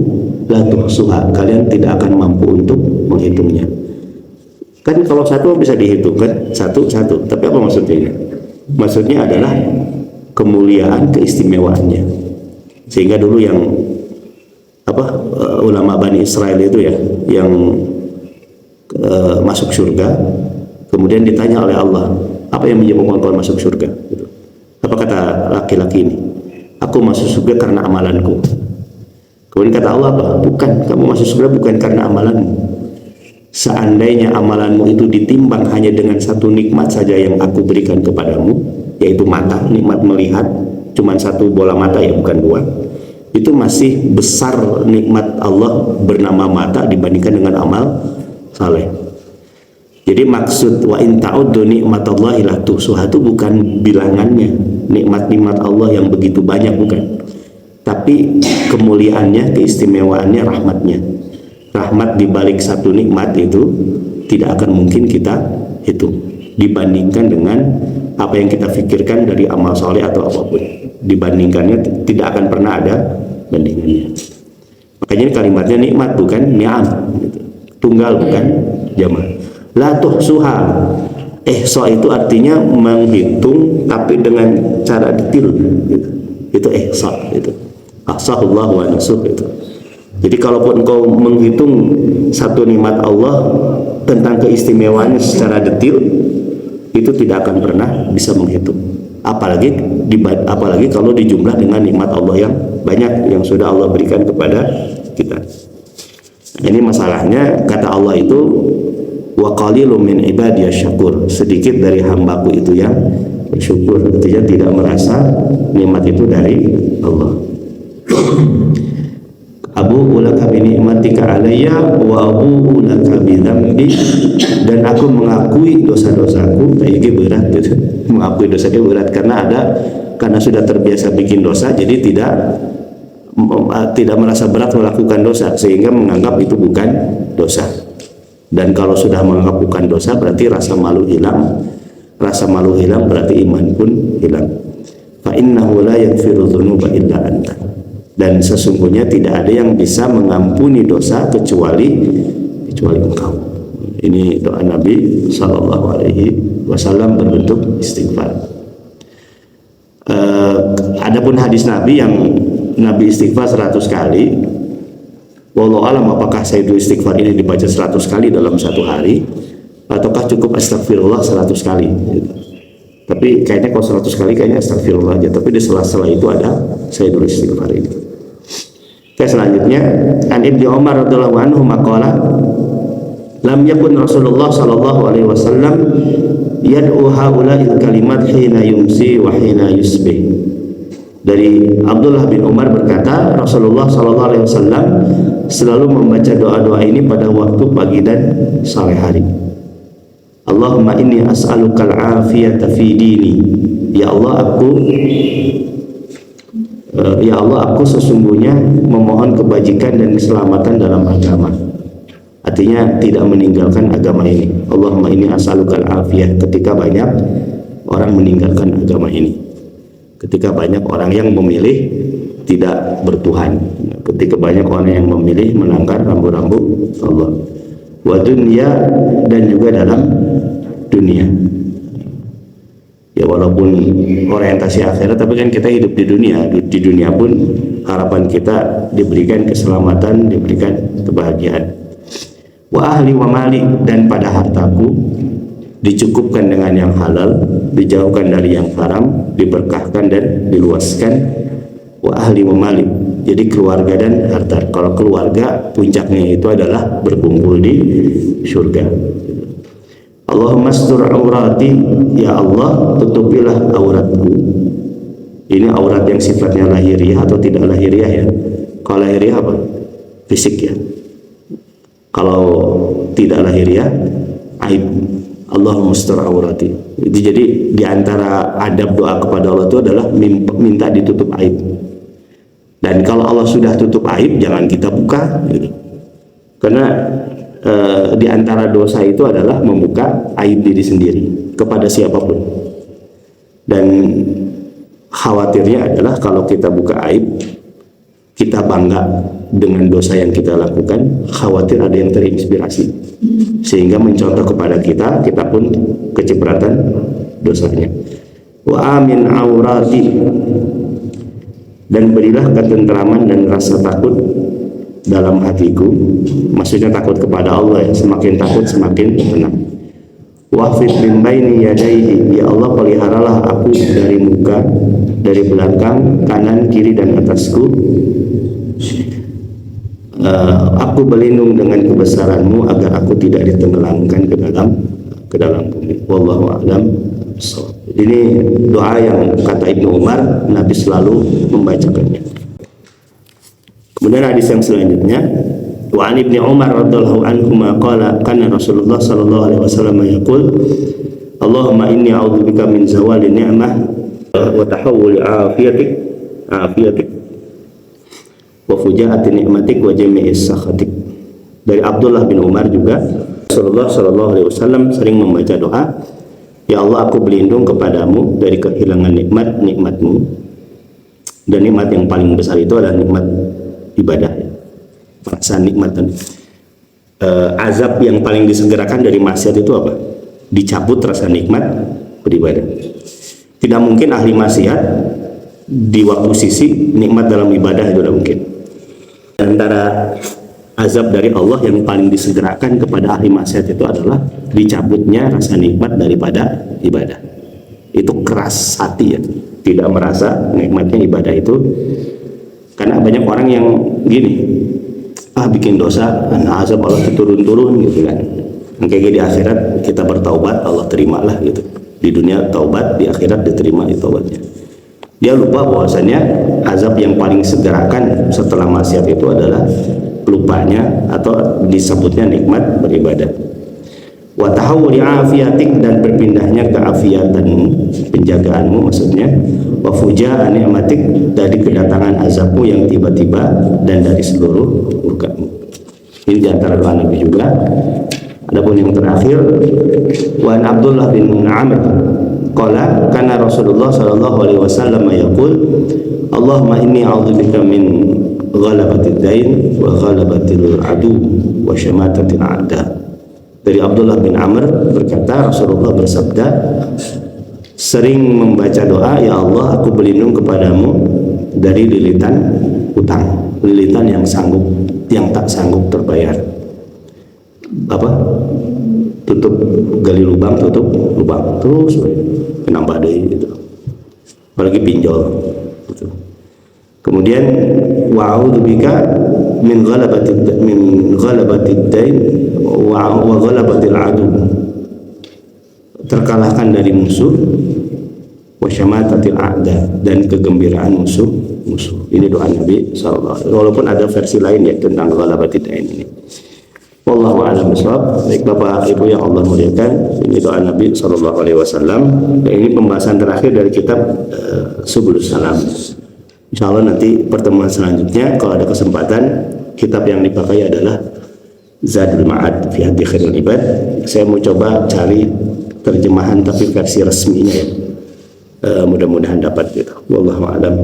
S1: la tuhsuha, kalian tidak akan mampu untuk menghitungnya. Kan kalau satu bisa dihitung kan, satu. Tapi apa maksudnya? Maksudnya adalah kemuliaan, keistimewaannya. Sehingga dulu yang ulama Bani Israel itu ya, yang masuk surga, kemudian ditanya oleh Allah, apa yang menyebabkan kau masuk surga? Gitu. Apa kata laki-laki ini? Aku masuk surga karena amalanku. Kemudian kata Allah apa? Bukan, kamu masuk surga bukan karena amalanmu. Seandainya amalanmu itu ditimbang hanya dengan satu nikmat saja yang aku berikan kepadamu, yaitu mata, nikmat melihat, cuma satu bola mata ya, bukan dua, itu masih besar nikmat Allah bernama mata dibandingkan dengan amal saleh. Jadi maksud wa in ta'uddu ni'matallahi la tuhsuha itu bukan bilangannya, nikmat-nikmat Allah yang begitu banyak, bukan. Tapi kemuliaannya, keistimewaannya, rahmatnya. Rahmat dibalik satu nikmat itu tidak akan mungkin kita hitung dibandingkan dengan apa yang kita pikirkan dari amal soleh atau apapun. Dibandingkannya tidak akan pernah ada bandingannya. Makanya ini kalimatnya nikmat bukan ni'am gitu. Tunggal bukan jamak. La tuhsuha, ihsa itu artinya menghitung tapi dengan cara detail gitu. Itu ihsa itu. Ahsahullah wa nasuh itu. Jadi kalaupun engkau menghitung satu nikmat Allah tentang keistimewaannya secara detail, itu tidak akan pernah bisa menghitung. Apalagi kalau dijumlah dengan nikmat Allah yang banyak yang sudah Allah berikan kepada kita. Ini masalahnya, kata Allah itu wa qalilum min ibadiyasy syakur, sedikit dari hambaku itu yang bersyukur, artinya tidak merasa nikmat itu dari Allah. Abu ulaka bi ni'matika alayya wa abu ulaka bi dzambi, dan aku mengakui dosa-dosaku. Ini berat gitu. Mengakui dosanya berat karena sudah terbiasa bikin dosa, jadi tidak merasa berat melakukan dosa sehingga menganggap itu bukan dosa. Dan kalau sudah menganggap bukan dosa berarti rasa malu hilang. Rasa malu hilang berarti iman pun hilang. Fa innahu la yaghfiru dzunuba illa anta. Dan sesungguhnya tidak ada yang bisa mengampuni dosa kecuali engkau. Ini doa Nabi Shallallahu Alaihi Wasallam berbentuk istighfar. Adapun hadis Nabi yang Nabi istighfar 100 kali, wallahu alam apakah Sayyidul Istighfar ini dibaca 100 kali dalam satu hari, ataukah cukup astagfirullah 100 kali gitu. Tapi kayaknya kalau 100 kali kayaknya astagfirullah aja, tapi di sela-sela itu ada Sayyidul Istighfar ini. Oke, selanjutnya an Ibnu Umar radhiyallahu anhu maqala lam yakun Rasulullah sallallahu alaihi wasallam yad'u haula'il kalimat hina yumsi wa hina yusbih. Dari Abdullah bin Umar berkata, Rasulullah sallallahu alaihi wasallam selalu membaca doa-doa ini pada waktu pagi dan sore hari. Allahumma inni as'alukal afiyata fi dini. Ya Allah, aku sesungguhnya memohon kebajikan dan keselamatan dalam agama. Artinya tidak meninggalkan agama ini. Allahumma inni as'alukal afiyah, ketika banyak orang meninggalkan agama ini. Ketika banyak orang yang memilih tidak bertuhan. Ketika banyak orang yang memilih melanggar rambu-rambu Allah. Wa dunya, dan juga dalam dunia. Ya walaupun orientasi akhirat, tapi kan kita hidup di dunia. Di dunia pun harapan kita diberikan keselamatan, diberikan kebahagiaan. Wa ahli wa mali, dan pada hartaku dicukupkan dengan yang halal, dijauhkan dari yang haram, diberkahkan dan diluaskan. Wa ahli wa mali, jadi keluarga dan harta. Kalau keluarga puncaknya itu adalah berkumpul di surga. Allahumma astur aurati, ya Allah tutupilah auratku. Ini aurat yang sifatnya lahiriah atau tidak lahiriah ya. Kalau lahiriah apa? Fisik ya. Kalau tidak lahiriah, aib. Allahumma astur aurati. Jadi di antara adab doa kepada Allah itu adalah minta ditutup aib. Dan kalau Allah sudah tutup aib, jangan kita buka gitu. Karena di antara dosa itu adalah membuka aib diri sendiri kepada siapapun. Dan khawatirnya adalah kalau kita buka aib, kita bangga dengan dosa yang kita lakukan, khawatir ada yang terinspirasi sehingga mencontoh kepada kita, kita pun kecipratan dosanya. Wa amin aurati, dan berilah ketentraman dan rasa takut dalam hatiku, maksudnya takut kepada Allah ya, semakin takut semakin tenang. Wahfid min baini yadayhi, ya Allah peliharalah aku dari muka, dari belakang, kanan, kiri dan atasku. Aku berlindung dengan kebesaranmu agar aku tidak ditenggelamkan ke dalam bumi. Wallahu a'lam. Ini doa yang kata Ibnu Umar Nabi selalu membacakannya. Kemudian hadis yang selanjutnya, wa an Ibnu Umar radhiyallahu anhu qala kana Rasulullah sallallahu alaihi wasallam yaqul Allahumma inni a'udzubika min zawali ni'mah wa tahawuli afiyatik wa fujaati ni'matik wa jami'is sakhatik. Dari Abdullah bin Umar juga, Rasulullah sallallahu alaihi wasallam sering membaca doa, ya Allah aku berlindung kepadamu dari kehilangan nikmatmu, dan nikmat yang paling besar itu adalah nikmat ibadah, perasaan nikmat. Azab yang paling disegerakan dari maksiat itu apa? Dicabut rasa nikmat beribadah. Tidak mungkin ahli maksiat di waktu sisi nikmat dalam ibadah, itu tidak mungkin. Antara azab dari Allah yang paling disegerakan kepada ahli maksiat itu adalah dicabutnya rasa nikmat daripada ibadah. Itu keras hati ya, tidak merasa nikmatnya ibadah itu. Karena banyak orang yang gini, bikin dosa, azab Allah turun-turun gitu kan. Kayak di akhirat kita bertaubat, Allah terimalah gitu. Di dunia taubat, di akhirat diterima taubatnya. Dia lupa bahwasanya azab yang paling segerakan setelah maksiat itu adalah lupanya atau disebutnya nikmat beribadah. Wa tahawuli afiyatik, dan berpindahnya keafiatanmu, penjagaanmu maksudnya. Wa fujaa ni'matik, dari kedatangan azabmu yang tiba-tiba dan dari seluruh murkamu. Ini diantara doa Nabi juga. Adapun yang terakhir, wa an Abdullah bin Amr qala kana Rasulullah sallallahu alaihi wasallam yaqul Allahumma inni a'udzubika min ghalabatid dain wa ghalabatil adu wa syamatatil a'da. Dari Abdullah bin Amr berkata, Rasulullah bersabda, sering membaca doa, ya Allah aku berlindung kepadamu dari lilitan utang, lilitan yang tak sanggup terbayar. Tutup gali lubang, tutup lubang terus penambah deh gitu. Apalagi pinjol gitu. Kemudian wa'udzubika min ghalabatid dain wa ghalabatil adu, terkalahkan dari musuh, wa syamatatil a'da, dan kegembiraan musuh. Ini doa Nabi sallallahu alaihi wasallam. Walaupun ada versi lain ya tentang ghalabatid dain ini. Wallahu a'lam bishawab. Baik Bapak Ibu yang Allah muliakan, ini doa Nabi sallallahu alaihi wasallam. Dan ini pembahasan terakhir dari kitab Subulus Salam. Insyaallah nanti pertemuan selanjutnya kalau ada kesempatan, kitab yang dipakai adalah Zadul Ma'ad fi Hadi Khairul Ibad. Saya mau coba cari terjemahan tapi versi resminya ya. Mudah-mudahan dapat gitu. Wallahu a'lam.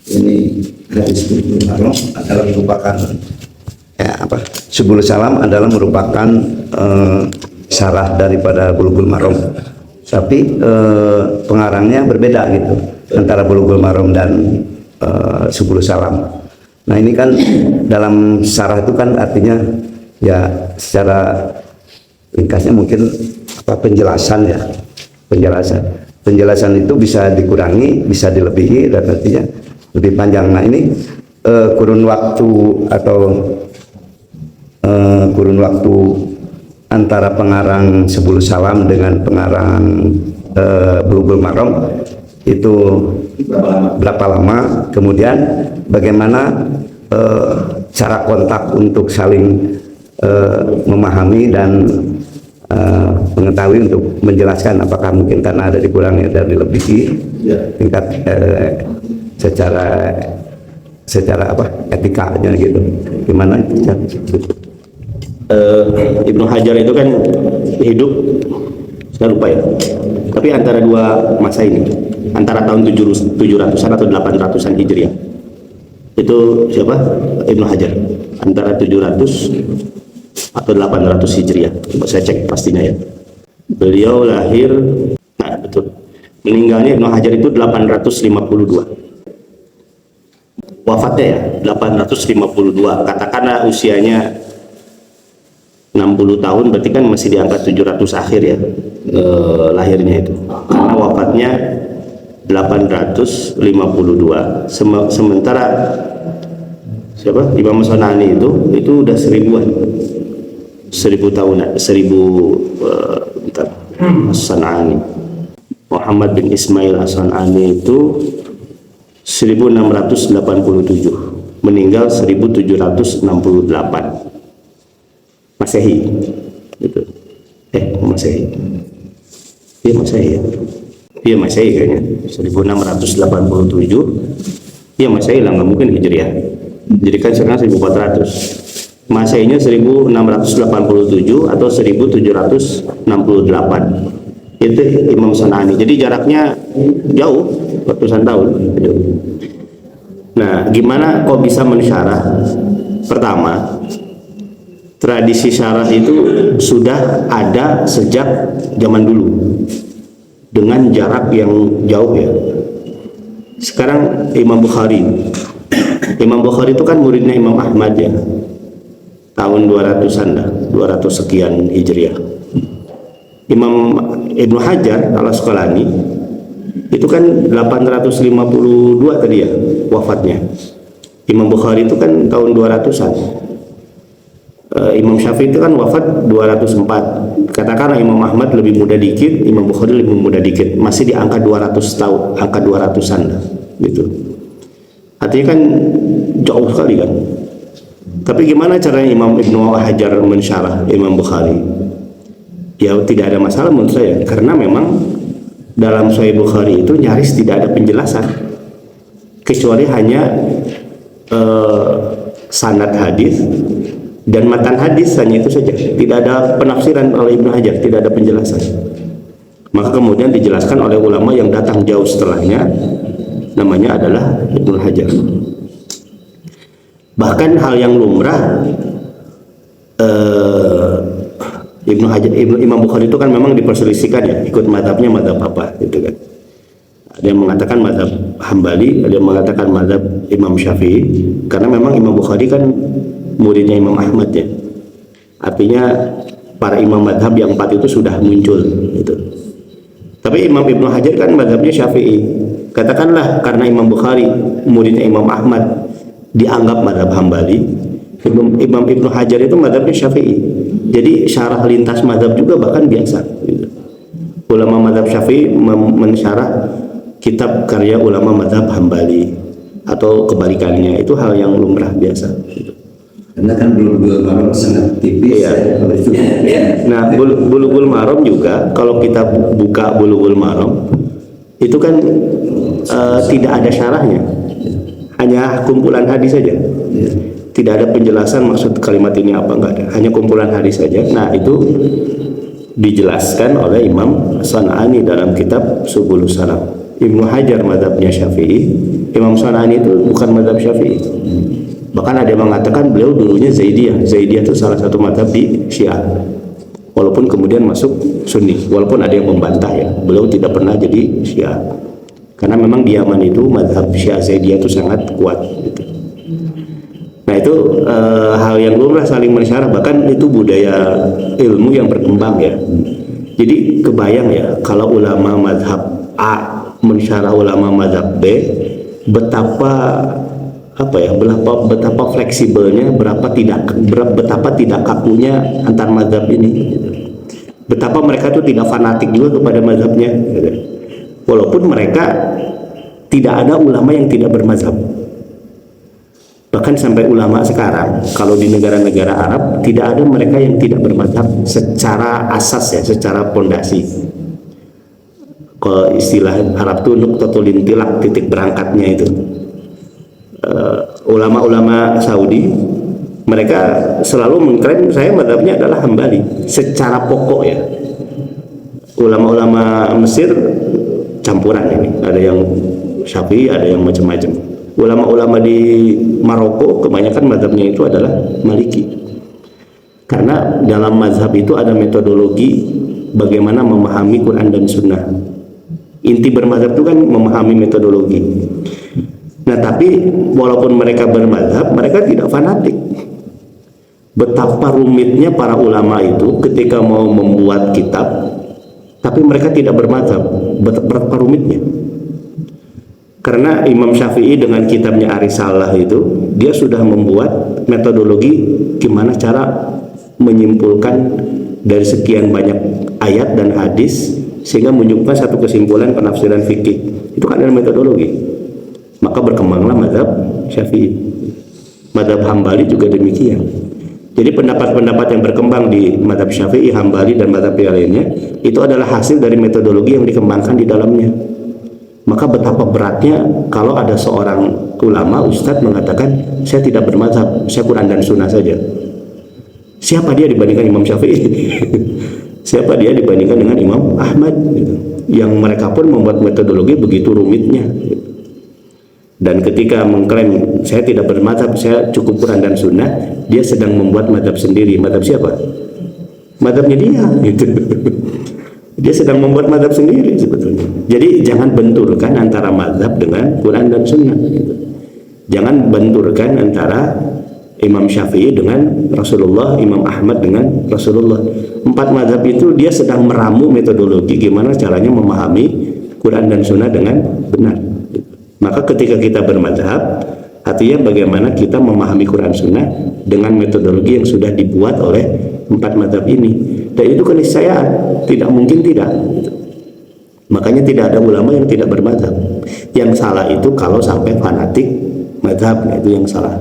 S2: Ini hadis Bulughul Maram adalah merupakan Subulus Salam adalah merupakan syarah daripada Bulughul Maram, tapi pengarangnya berbeda gitu antara Bulughul Maram dan Subulus Salam. Nah ini kan dalam syarah itu kan artinya ya secara ringkasnya mungkin penjelasan ya, penjelasan itu bisa dikurangi, bisa dilebihi, dan artinya lebih panjang. Nah ini kurun waktu antara pengarang Subulus Salam dengan pengarang Bulughul Maram itu berapa lama, kemudian bagaimana cara kontak untuk saling memahami dan mengetahui untuk menjelaskan apakah mungkin karena ada dikurangnya dari lebih tingkat secara apa etikanya gitu, gimana?
S1: Ibnu Hajar itu kan hidup, saya lupa ya, tapi antara dua masa ini, antara tahun 700-an atau 800-an Hijriah. Itu siapa? Ibnu Hajar, antara 700 atau 800 Hijriah. Coba saya cek pastinya ya. Beliau lahir, nah betul, meninggalnya Ibnu Hajar itu 852. Wafatnya ya 852, katakanlah usianya 60 tahun, berarti kan masih di angka 700 akhir ya lahirnya itu, karena wafatnya 852. Sementara siapa? Imam Sanani itu udah 1000-an, 1000 tahunan, 1000 Sanani. Muhammad bin Ismail As-Sanani itu 1687, meninggal 1768 Masehi gitu. Masehi. Iya Masehi ya. Iya Masehi kayaknya 1687. Iya Masehi lah, nggak mungkin Hijriah. Jadi kan sekarang 1400. Masehinya 1687 atau 1768. Itu Imam Sanani. Jadi jaraknya jauh, ratusan tahun. Nah, gimana kok bisa mensyarah? Pertama, tradisi syarah itu sudah ada sejak zaman dulu dengan jarak yang jauh ya. Sekarang Imam Bukhari itu kan muridnya Imam Ahmad ya, tahun 200-an lah, 200 sekian Hijriah. Imam Ibnu Hajar Al-Asqalani itu kan 852 tadi ya wafatnya. Imam Bukhari itu kan tahun 200-an. Imam Syafi'i itu kan wafat 204. Katakanlah Imam Ahmad lebih muda dikit, Imam Bukhari lebih muda dikit, masih di angka 200 tahun, angka 200-an gitu. Artinya kan jauh sekali kan. Tapi gimana caranya Imam Ibnu Hajar mensyarah Imam Bukhari? Ya tidak ada masalah menurut saya, karena memang dalam Sahih Bukhari itu nyaris tidak ada penjelasan, kecuali hanya sanad hadis dan matan hadis, hanya itu saja. Tidak ada penafsiran oleh Ibnu Hajar, tidak ada penjelasan. Maka kemudian dijelaskan oleh ulama yang datang jauh setelahnya, namanya adalah Ibnu Hajar. Bahkan hal yang lumrah, Imam Bukhari itu kan memang diperselisihkan ya, ikut madhabnya madhab apa gitu kan. Ada yang mengatakan madhab Hambali, ada yang mengatakan madhab Imam Syafi'i, karena memang Imam Bukhari kan muridnya Imam Ahmad ya. Artinya para imam madhab yang 4 itu sudah muncul gitu. Tapi Imam Ibnu Hajar kan madhabnya Syafi'i. Katakanlah karena Imam Bukhari muridnya Imam Ahmad dianggap madhab Hambali, Imam Ibnu Hajar itu madhabnya Syafi'i. Jadi syarah lintas madhab juga bahkan biasa gitu. Ulama madhab Syafi'i mensyarah kitab karya ulama madhab Hambali, atau kebalikannya, itu hal yang lumrah biasa gitu.
S2: Karena kan Bulughul Maram sangat tipis
S1: iya.
S2: Ya.
S1: Nah, Bulughul Maram juga, kalau kita buka Bulughul Maram itu kan tidak ada syarahnya, hanya kumpulan hadis saja. Tidak ada penjelasan maksud kalimat ini apa, enggak ada, hanya kumpulan hadis saja. Nah, itu dijelaskan oleh Imam Sanani dalam kitab Subulus Salam. Ibnu Hajar madhabnya Syafi'i, Imam Sanani itu bukan madhab Syafi'i. Bahkan ada yang mengatakan beliau dulunya Zaidiyah. Zaidiyah itu salah satu madhab di Syiah, walaupun kemudian masuk Sunni. Walaupun ada yang membantah ya, beliau tidak pernah jadi Syiah, karena memang di Yaman itu madhab Syiah Zaidiyah itu sangat kuat gitu. Nah itu hal yang lumrah saling mensyarah, bahkan itu budaya ilmu yang berkembang ya. Jadi kebayang ya kalau ulama madhab A mensyarah ulama madhab B, betapa fleksibelnya, betapa tidak kakunya antar madhab ini gitu. Betapa mereka tuh tidak fanatik juga kepada madhabnya gitu. walaupun mereka tidak ada ulama yang tidak bermazhab. Bahkan sampai ulama sekarang, kalau di negara-negara Arab tidak ada mereka yang tidak bermazhab secara asas ya, secara pondasi. Kalau istilah Arab tuh nuqtatul intilaq, titik berangkatnya itu. Ulama-ulama Saudi mereka selalu mengklaim saya mazhabnya adalah Hambali secara pokok ya. Ulama-ulama Mesir campuran ini, ada yang Syafi'i, ada yang macam-macam. Ulama-ulama di Maroko kebanyakan mazhabnya itu adalah Maliki. Karena dalam mazhab itu ada metodologi bagaimana memahami Quran dan Sunnah. Inti bermazhab itu kan memahami metodologi. Nah, tapi walaupun mereka bermazhab, mereka tidak fanatik. Betapa rumitnya para ulama itu ketika mau membuat kitab, tapi mereka tidak bermazhab. Betapa rumitnya. Karena Imam Syafi'i dengan kitabnya Ar-Risalah itu, dia sudah membuat metodologi gimana cara menyimpulkan dari sekian banyak ayat dan hadis sehingga menunjukkan satu kesimpulan penafsiran fikih. Itu kan adalah metodologi. Maka berkembanglah mazhab Syafi'i. Mazhab Hambali juga demikian. Jadi pendapat-pendapat yang berkembang di mazhab Syafi'i, Hambali dan mazhab yang lainnya itu adalah hasil dari metodologi yang dikembangkan di dalamnya. Maka betapa beratnya kalau ada seorang ulama, ustadz mengatakan saya tidak bermazhab, saya Quran dan Sunnah saja. Siapa dia dibandingkan Imam Syafi'i? Siapa dia dibandingkan dengan Imam Ahmad gitu. Yang mereka pun membuat metodologi begitu rumitnya gitu. Dan ketika mengklaim saya tidak bermazhab, saya cukup Quran dan Sunnah, dia sedang membuat mazhab sendiri. Mazhab siapa? Mazhabnya dia gitu. Dia sedang membuat mazhab sendiri sebetulnya. Jadi jangan benturkan antara mazhab dengan Quran dan Sunnah gitu. Jangan benturkan antara Imam Syafi'i dengan Rasulullah, Imam Ahmad dengan Rasulullah. 4 mazhab itu dia sedang meramu metodologi gimana caranya memahami Quran dan Sunnah dengan benar. Maka ketika kita bermazhab, artinya bagaimana kita memahami Quran Sunnah dengan metodologi yang sudah dibuat oleh 4 mazhab ini. Dan itu keniscayaan, tidak mungkin tidak. Makanya tidak ada ulama yang tidak bermazhab. Yang salah itu kalau sampai fanatik mazhab, nah itu yang salah.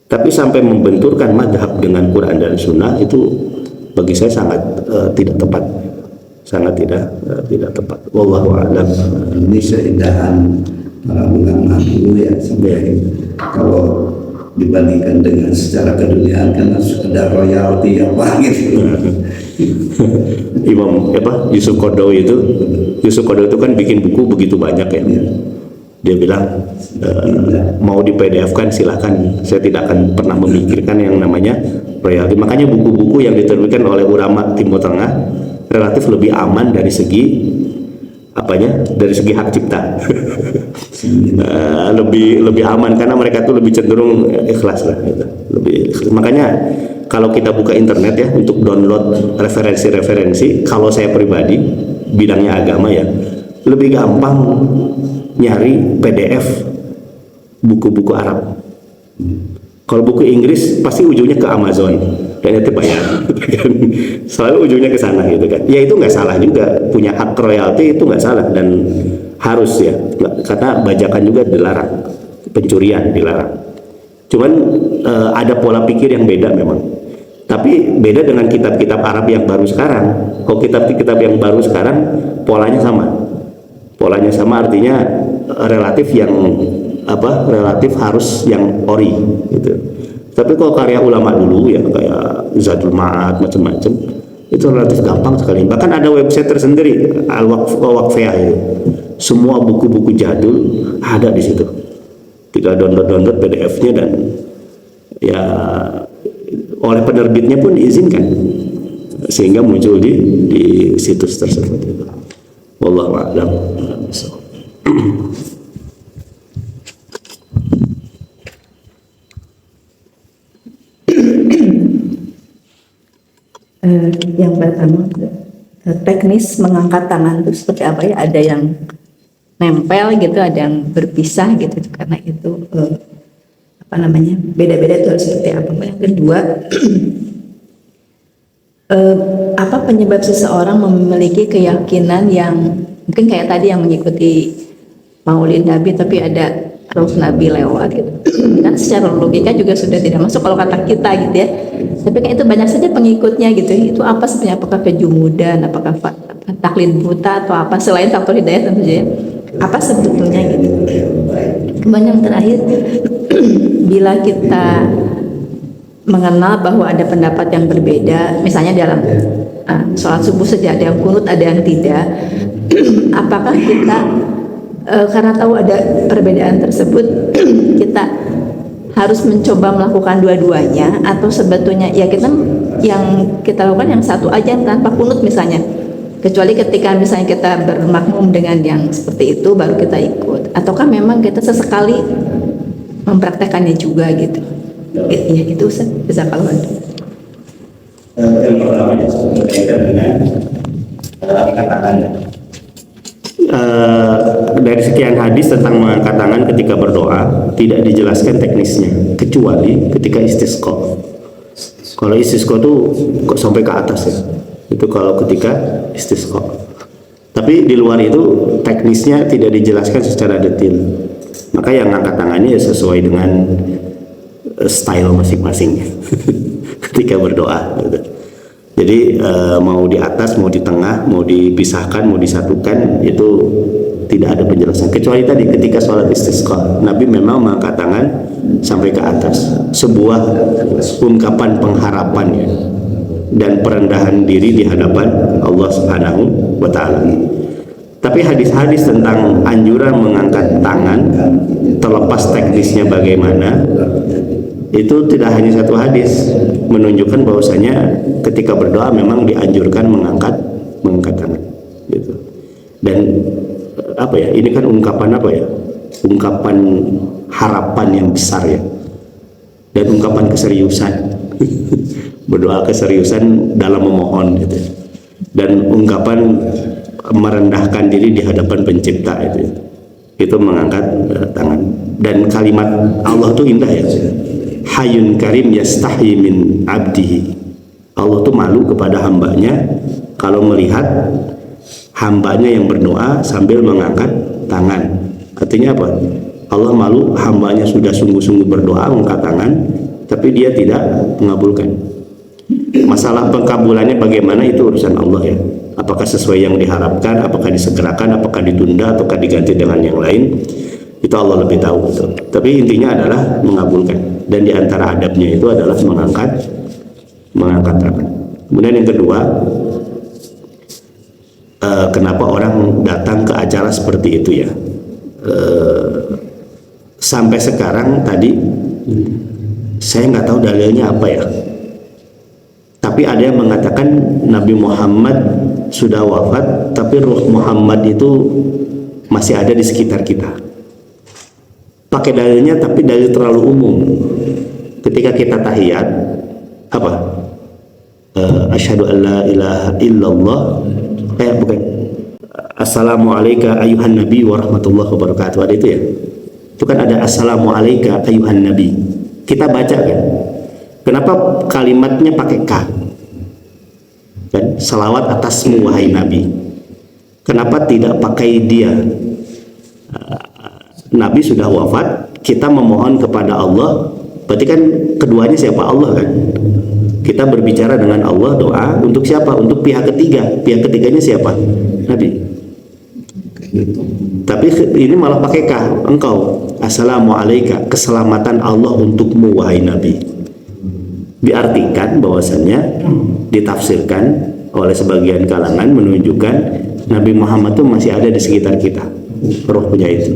S1: Tapi sampai membenturkan mazhab dengan Quran dan Sunnah itu bagi saya sangat tidak tepat, sangat tidak tepat. Wallahu a'lam.
S2: Ini seindahan para ulama dulu ya, sampai kalau dibandingkan dengan secara keduniaan kan sekedar royalti apa gitu.
S1: Imam Yusuf Qaradawi itu kan bikin buku begitu banyak ya. Dia bilang mau di PDF kan silahkan, saya tidak akan pernah memikirkan yang namanya royalti. Makanya buku-buku yang diterbitkan oleh ulama Timur Tengah relatif lebih aman dari segi hak cipta. lebih aman karena mereka tuh lebih cenderung ikhlas lah gitu. Lebih ikhlas. Makanya kalau kita buka internet ya untuk download referensi-referensi, kalau saya pribadi bidangnya agama ya, lebih gampang nyari PDF buku-buku Arab. Kalau buku Inggris pasti ujungnya ke Amazon dan itu bayar. Selalu ujungnya ke sana gitu kan. Ya itu nggak salah juga, punya hak royalti itu nggak salah dan harus ya, karena bajakan juga dilarang, pencurian dilarang. Cuman ada pola pikir yang beda memang. Tapi beda dengan kitab-kitab Arab yang baru sekarang. Kalau kitab-kitab yang baru sekarang polanya sama. Polanya sama artinya relatif harus yang ori gitu. Tapi kalau karya ulama dulu ya kayak Zadul Ma'ad macam-macam itu relatif gampang sekali. Bahkan ada website tersendiri Al-Waqfiyah itu. Semua buku-buku jadul ada di situ. Tinggal download PDF-nya dan ya oleh penerbitnya pun diizinkan sehingga muncul di situs tersebut. Wallahu a'lam.
S3: Yang pertama teknis mengangkat tangan itu seperti apa ya? Ada yang nempel gitu, ada yang berpisah gitu, karena itu beda-beda itu harus seperti apa. Yang kedua, apa penyebab seseorang memiliki keyakinan yang Mungkin kayak tadi yang mengikuti Maulid Nabi tapi ada Ruh Nabi lewat gitu. Kan secara logika juga sudah tidak masuk kalau kata kita gitu ya. Tapi kan itu banyak saja pengikutnya gitu. Itu apa sebenarnya? Apakah kejumudan, apakah taklid buta atau apa selain faktor hidayah tentu saja. Apa sebetulnya gitu. Kemudian yang terakhir bila kita mengenal bahwa ada pendapat yang berbeda, misalnya dalam sholat subuh saja ada yang kunut, ada yang tidak. Apakah kita karena tahu ada perbedaan tersebut kita harus mencoba melakukan dua-duanya, atau sebetulnya ya kita yang kita lakukan yang satu aja tanpa kunut misalnya, kecuali ketika misalnya kita bermakmum dengan yang seperti itu baru kita ikut, ataukah memang kita sesekali mempraktekannya juga gitu. Ya itu Ustaz, bisa kalau ada.
S1: Yang pertama berkaitan dengan angkat tangan. Dari sekian hadis tentang mengangkat tangan ketika berdoa tidak dijelaskan teknisnya kecuali ketika istisqa. Kalau istisqa itu kok sampai ke atas ya, itu kalau ketika istisqa. Tapi di luar itu teknisnya tidak dijelaskan secara detail. Maka yang angkat tangannya ya sesuai dengan style masing-masing ketika berdoa gitu. Jadi mau di atas, mau di tengah, mau dipisahkan, mau disatukan, itu tidak ada penjelasan. Kecuali tadi ketika sholat istisqa, Nabi memang mengangkat tangan sampai ke atas, sebuah ungkapan pengharapan dan perendahan diri di hadapan Allah Subhanahu wa Ta'ala. Tapi hadis-hadis tentang anjuran mengangkat tangan, terlepas teknisnya bagaimana, itu tidak hanya satu hadis menunjukkan bahwasanya ketika berdoa memang dianjurkan mengangkat tangan gitu. Dan apa ya, ini kan ungkapan apa ya, ungkapan harapan yang besar ya, dan ungkapan keseriusan berdoa keseriusan dalam memohon gitu, dan ungkapan merendahkan diri di hadapan pencipta itu mengangkat tangan. Dan kalimat Allah itu indah ya, Hayyun Karim yastahi min abdihi. Allah tuh malu kepada hambanya kalau melihat hambanya yang berdoa sambil mengangkat tangan. Artinya apa? Allah malu hambanya sudah sungguh-sungguh berdoa mengangkat tangan tapi dia tidak mengabulkan. Masalah pengkabulannya bagaimana itu urusan Allah ya. Apakah sesuai yang diharapkan, apakah disegerakan, apakah ditunda, ataukah diganti dengan yang lain, itu Allah lebih tahu betul. Tapi intinya adalah mengabulkan. Dan diantara adabnya itu adalah mengangkat tangan. Kemudian yang kedua, kenapa orang datang ke acara seperti itu ya? Sampai sekarang tadi saya nggak tahu dalilnya apa ya. Tapi ada yang mengatakan Nabi Muhammad sudah wafat, tapi ruh Muhammad itu masih ada di sekitar kita. Pakai dalilnya, tapi dalil terlalu umum. Ketika kita tahiyat, apa? Asyhadu an la ilaha illallah. Bukan. Assalamualaikum ayuhan nabi wa rahmatullahi wabarakatuh. Ada itu ya? Itu kan ada assalamualaikum ayuhan nabi. Kita baca kan? Kenapa kalimatnya pakai K? Kan? Salawat atasmu wahai Nabi. Kenapa tidak pakai dia? Nabi sudah wafat, kita memohon kepada Allah. Berarti kan keduanya siapa? Allah kan? Kita berbicara dengan Allah, doa untuk siapa? Untuk pihak ketiga. Pihak ketiganya siapa? Nabi. Tapi ini malah pakai K. Engkau, assalamualaikum, keselamatan Allah untukmu wahai Nabi. Diartikan bahwasannya, ditafsirkan oleh sebagian kalangan menunjukkan Nabi Muhammad itu masih ada di sekitar kita, roh punya itu,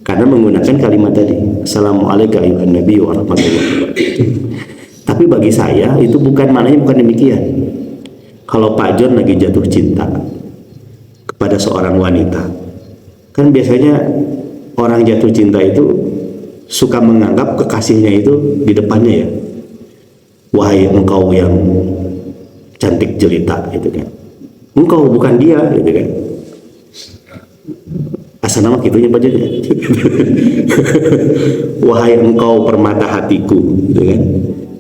S1: karena menggunakan kalimat tadi assalamualaikum ayuhan nabi wa rahmatullahi wabarakatuh. Tapi bagi saya itu maknanya bukan demikian. Kalau Pak John lagi jatuh cinta kepada seorang wanita, kan biasanya orang jatuh cinta itu suka menganggap kekasihnya itu di depannya ya, wahai engkau yang cantik jelita gitu kan, engkau bukan dia gitu kan. Asal nama gitunya Pak John ya. Wahai engkau permata hatiku gitu kan.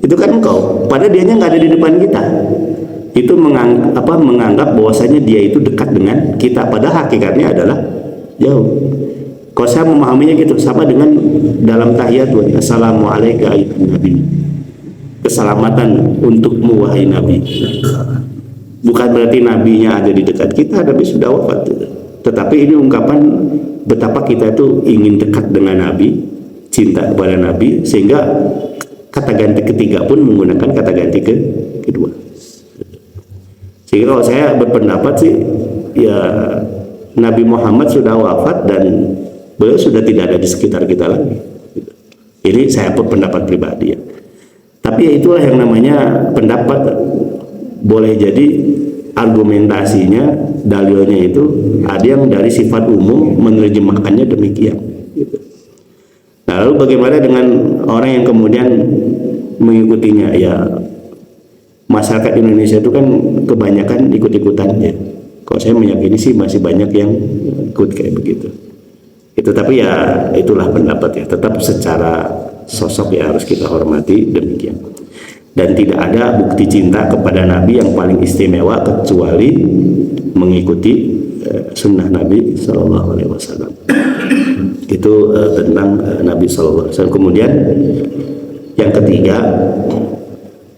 S1: Itu kan engkau, padahal dianya nggak ada di depan kita. itu menganggap bahwasanya dia itu dekat dengan kita, padahal hakikatnya adalah jauh. Kalau saya memahaminya gitu, sama dengan dalam tahiyat, assalamualaikum ayyuhan nabi, keselamatan untukmu wahai nabi. Bukan berarti nabinya ada di dekat kita, nabi sudah wafat, tetapi ini ungkapan betapa kita itu ingin dekat dengan nabi, cinta kepada nabi, sehingga kata ganti ketiga pun menggunakan kata ganti kedua. Sehingga kalau saya berpendapat sih, ya Nabi Muhammad sudah wafat dan beliau sudah tidak ada di sekitar kita lagi. Ini saya pendapat pribadi ya. Tapi ya itulah yang namanya pendapat. Boleh jadi argumentasinya, dalilnya itu ada yang dari sifat umum menerjemahkannya demikian. Gitu. Nah, lalu bagaimana dengan orang yang kemudian mengikutinya? Ya, masyarakat Indonesia itu kan kebanyakan ikut-ikutan ya. Kalau saya meyakini sih masih banyak yang ikut kayak begitu. Itu, tapi ya itulah pendapat ya. Tetap secara sosok ya harus kita hormati demikian. Dan tidak ada bukti cinta kepada Nabi yang paling istimewa kecuali mengikuti sunnah Nabi Sallallahu Alaihi Wasallam. Itu tentang Nabi Sallallahu Alaihi Wasallam. Kemudian yang ketiga,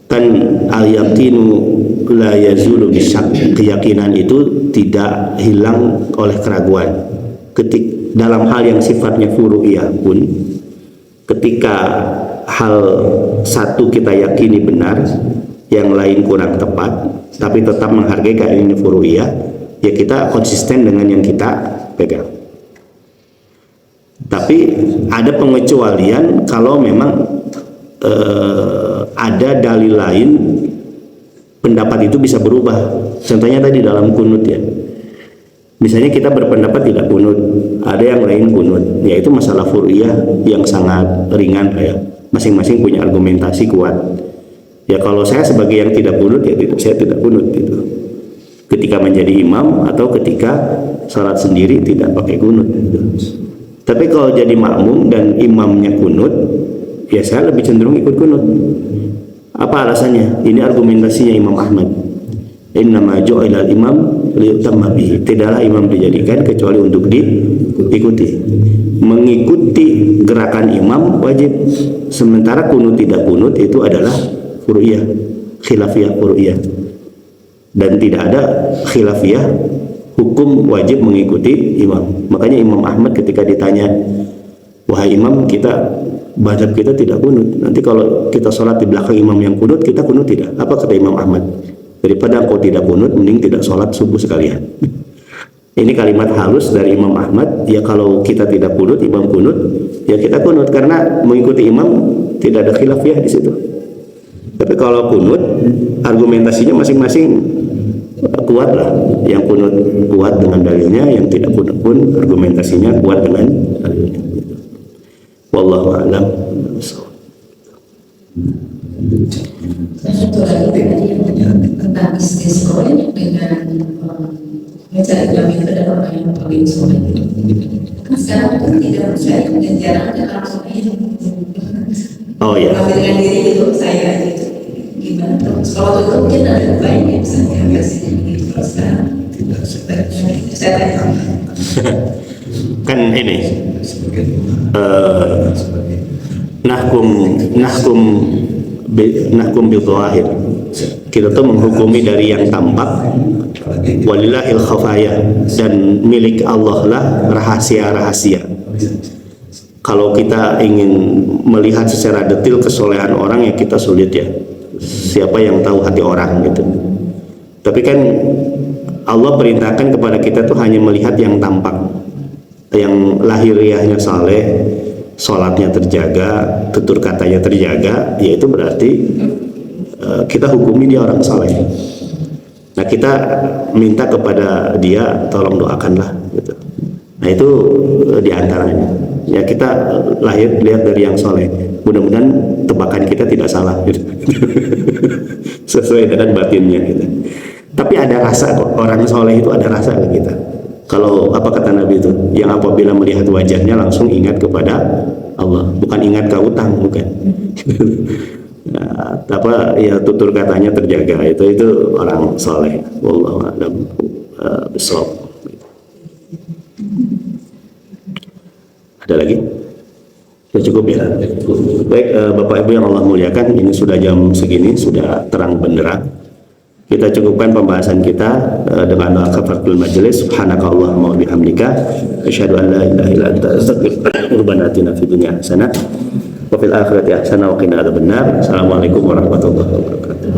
S1: kan al-yaqinu la yazulu bisyak, keyakinan itu tidak hilang oleh keraguan. Dalam hal yang sifatnya furu'iyah pun, ketika hal satu kita yakini benar, yang lain kurang tepat, tapi tetap menghargai keyakinan furu'iyah, ya kita konsisten dengan yang kita pegang. Tapi ada pengecualian kalau memang ada dalil lain, pendapat itu bisa berubah. Contohnya tadi dalam kunut ya, misalnya kita berpendapat tidak kunut, ada yang lain kunut, yaitu masalah furu'iyah yang sangat ringan ya. Masing-masing punya argumentasi kuat. Ya kalau saya sebagai yang tidak kunut ya saya tidak kunut gitu. Ketika menjadi imam atau ketika sholat sendiri tidak pakai kunut gitu. Tapi kalau jadi makmum dan imamnya kunut, ya saya lebih cenderung ikut kunut. Apa alasannya? Ini argumentasinya Imam Ahmad. Innama ju'ila al-imam liyutamma bihi. Tidaklah imam dijadikan kecuali untuk diikuti. Mengikuti gerakan imam wajib. Sementara kunut tidak kunut itu adalah furu'iyah, khilafiyah furu'iyah. Dan tidak ada khilafiyah hukum wajib mengikuti imam. Makanya Imam Ahmad ketika ditanya, wahai imam, mazhab kita tidak kunut. Nanti kalau kita sholat di belakang imam yang kunut, kita kunut tidak? Apa kata Imam Ahmad? Daripada engkau tidak kunut, mending tidak sholat subuh sekalian. Ini kalimat halus dari Imam Ahmad. Ya kalau kita tidak kunut, imam kunut, ya kita kunut karena mengikuti imam tidak ada khilafiyah di situ. Tapi kalau kunut, argumentasinya masing-masing kuat lah. Yang kunut kuat dengan dalilnya, yang tidak kunut pun argumentasinya kuat dengan dalilnya. Wallahu a'lam.
S4: Satu lagi tadi tentang bisnis koin dengan mencari ilmu itu adalah orang yang paling soleh. Kan sekarang itu tidak percaya dan jarang ada orang soleh yang
S1: Oh ya.
S4: dengan diri itu saya gitu. Gimana terus? Kalau itu mungkin ada baiknya misalnya biasanya gitu. Kalau sekarang tidak saya
S1: Kan ini nahkum bil zahir. Kita tuh menghukumi dari yang tampak, walillahil khafaya, dan milik Allah lah rahasia-rahasia. Kalau kita ingin melihat secara detail kesolehan orang, ya kita sulit ya. Siapa yang tahu hati orang gitu. Tapi kan Allah perintahkan kepada kita tuh hanya melihat yang tampak, yang lahiriahnya saleh, sholatnya terjaga, tutur katanya terjaga, yaitu berarti kita hukumi dia orang saleh. Nah kita minta kepada dia tolong doakanlah gitu. Nah itu diantaranya. Ya kita lihat dari yang soleh. Mudah-mudahan tebakan kita tidak salah gitu. Sesuai dengan batinnya gitu. Tapi ada rasa kok, orang soleh itu ada rasa ke kita. Kalau apa kata Nabi itu, yang apabila melihat wajahnya langsung ingat kepada Allah, bukan ingat ke utang, bukan. apa ya tutur katanya terjaga, itu orang soleh. Wallahu a'lam bishawab. Ada lagi? Ya cukup ya. Baik, Bapak Ibu yang Allah muliakan, ini sudah jam segini, sudah terang benderang. Kita cukupkan pembahasan kita dengan doa kafaratul majelis. Subhanakallahumma wa bihamdika asyhadu an la ilaha illa anta astaghfiruka wa atubu fid dunya hasanah wa fil akhirati hasanah wa qina adzabannar. Assalamualaikum warahmatullahi wabarakatuh.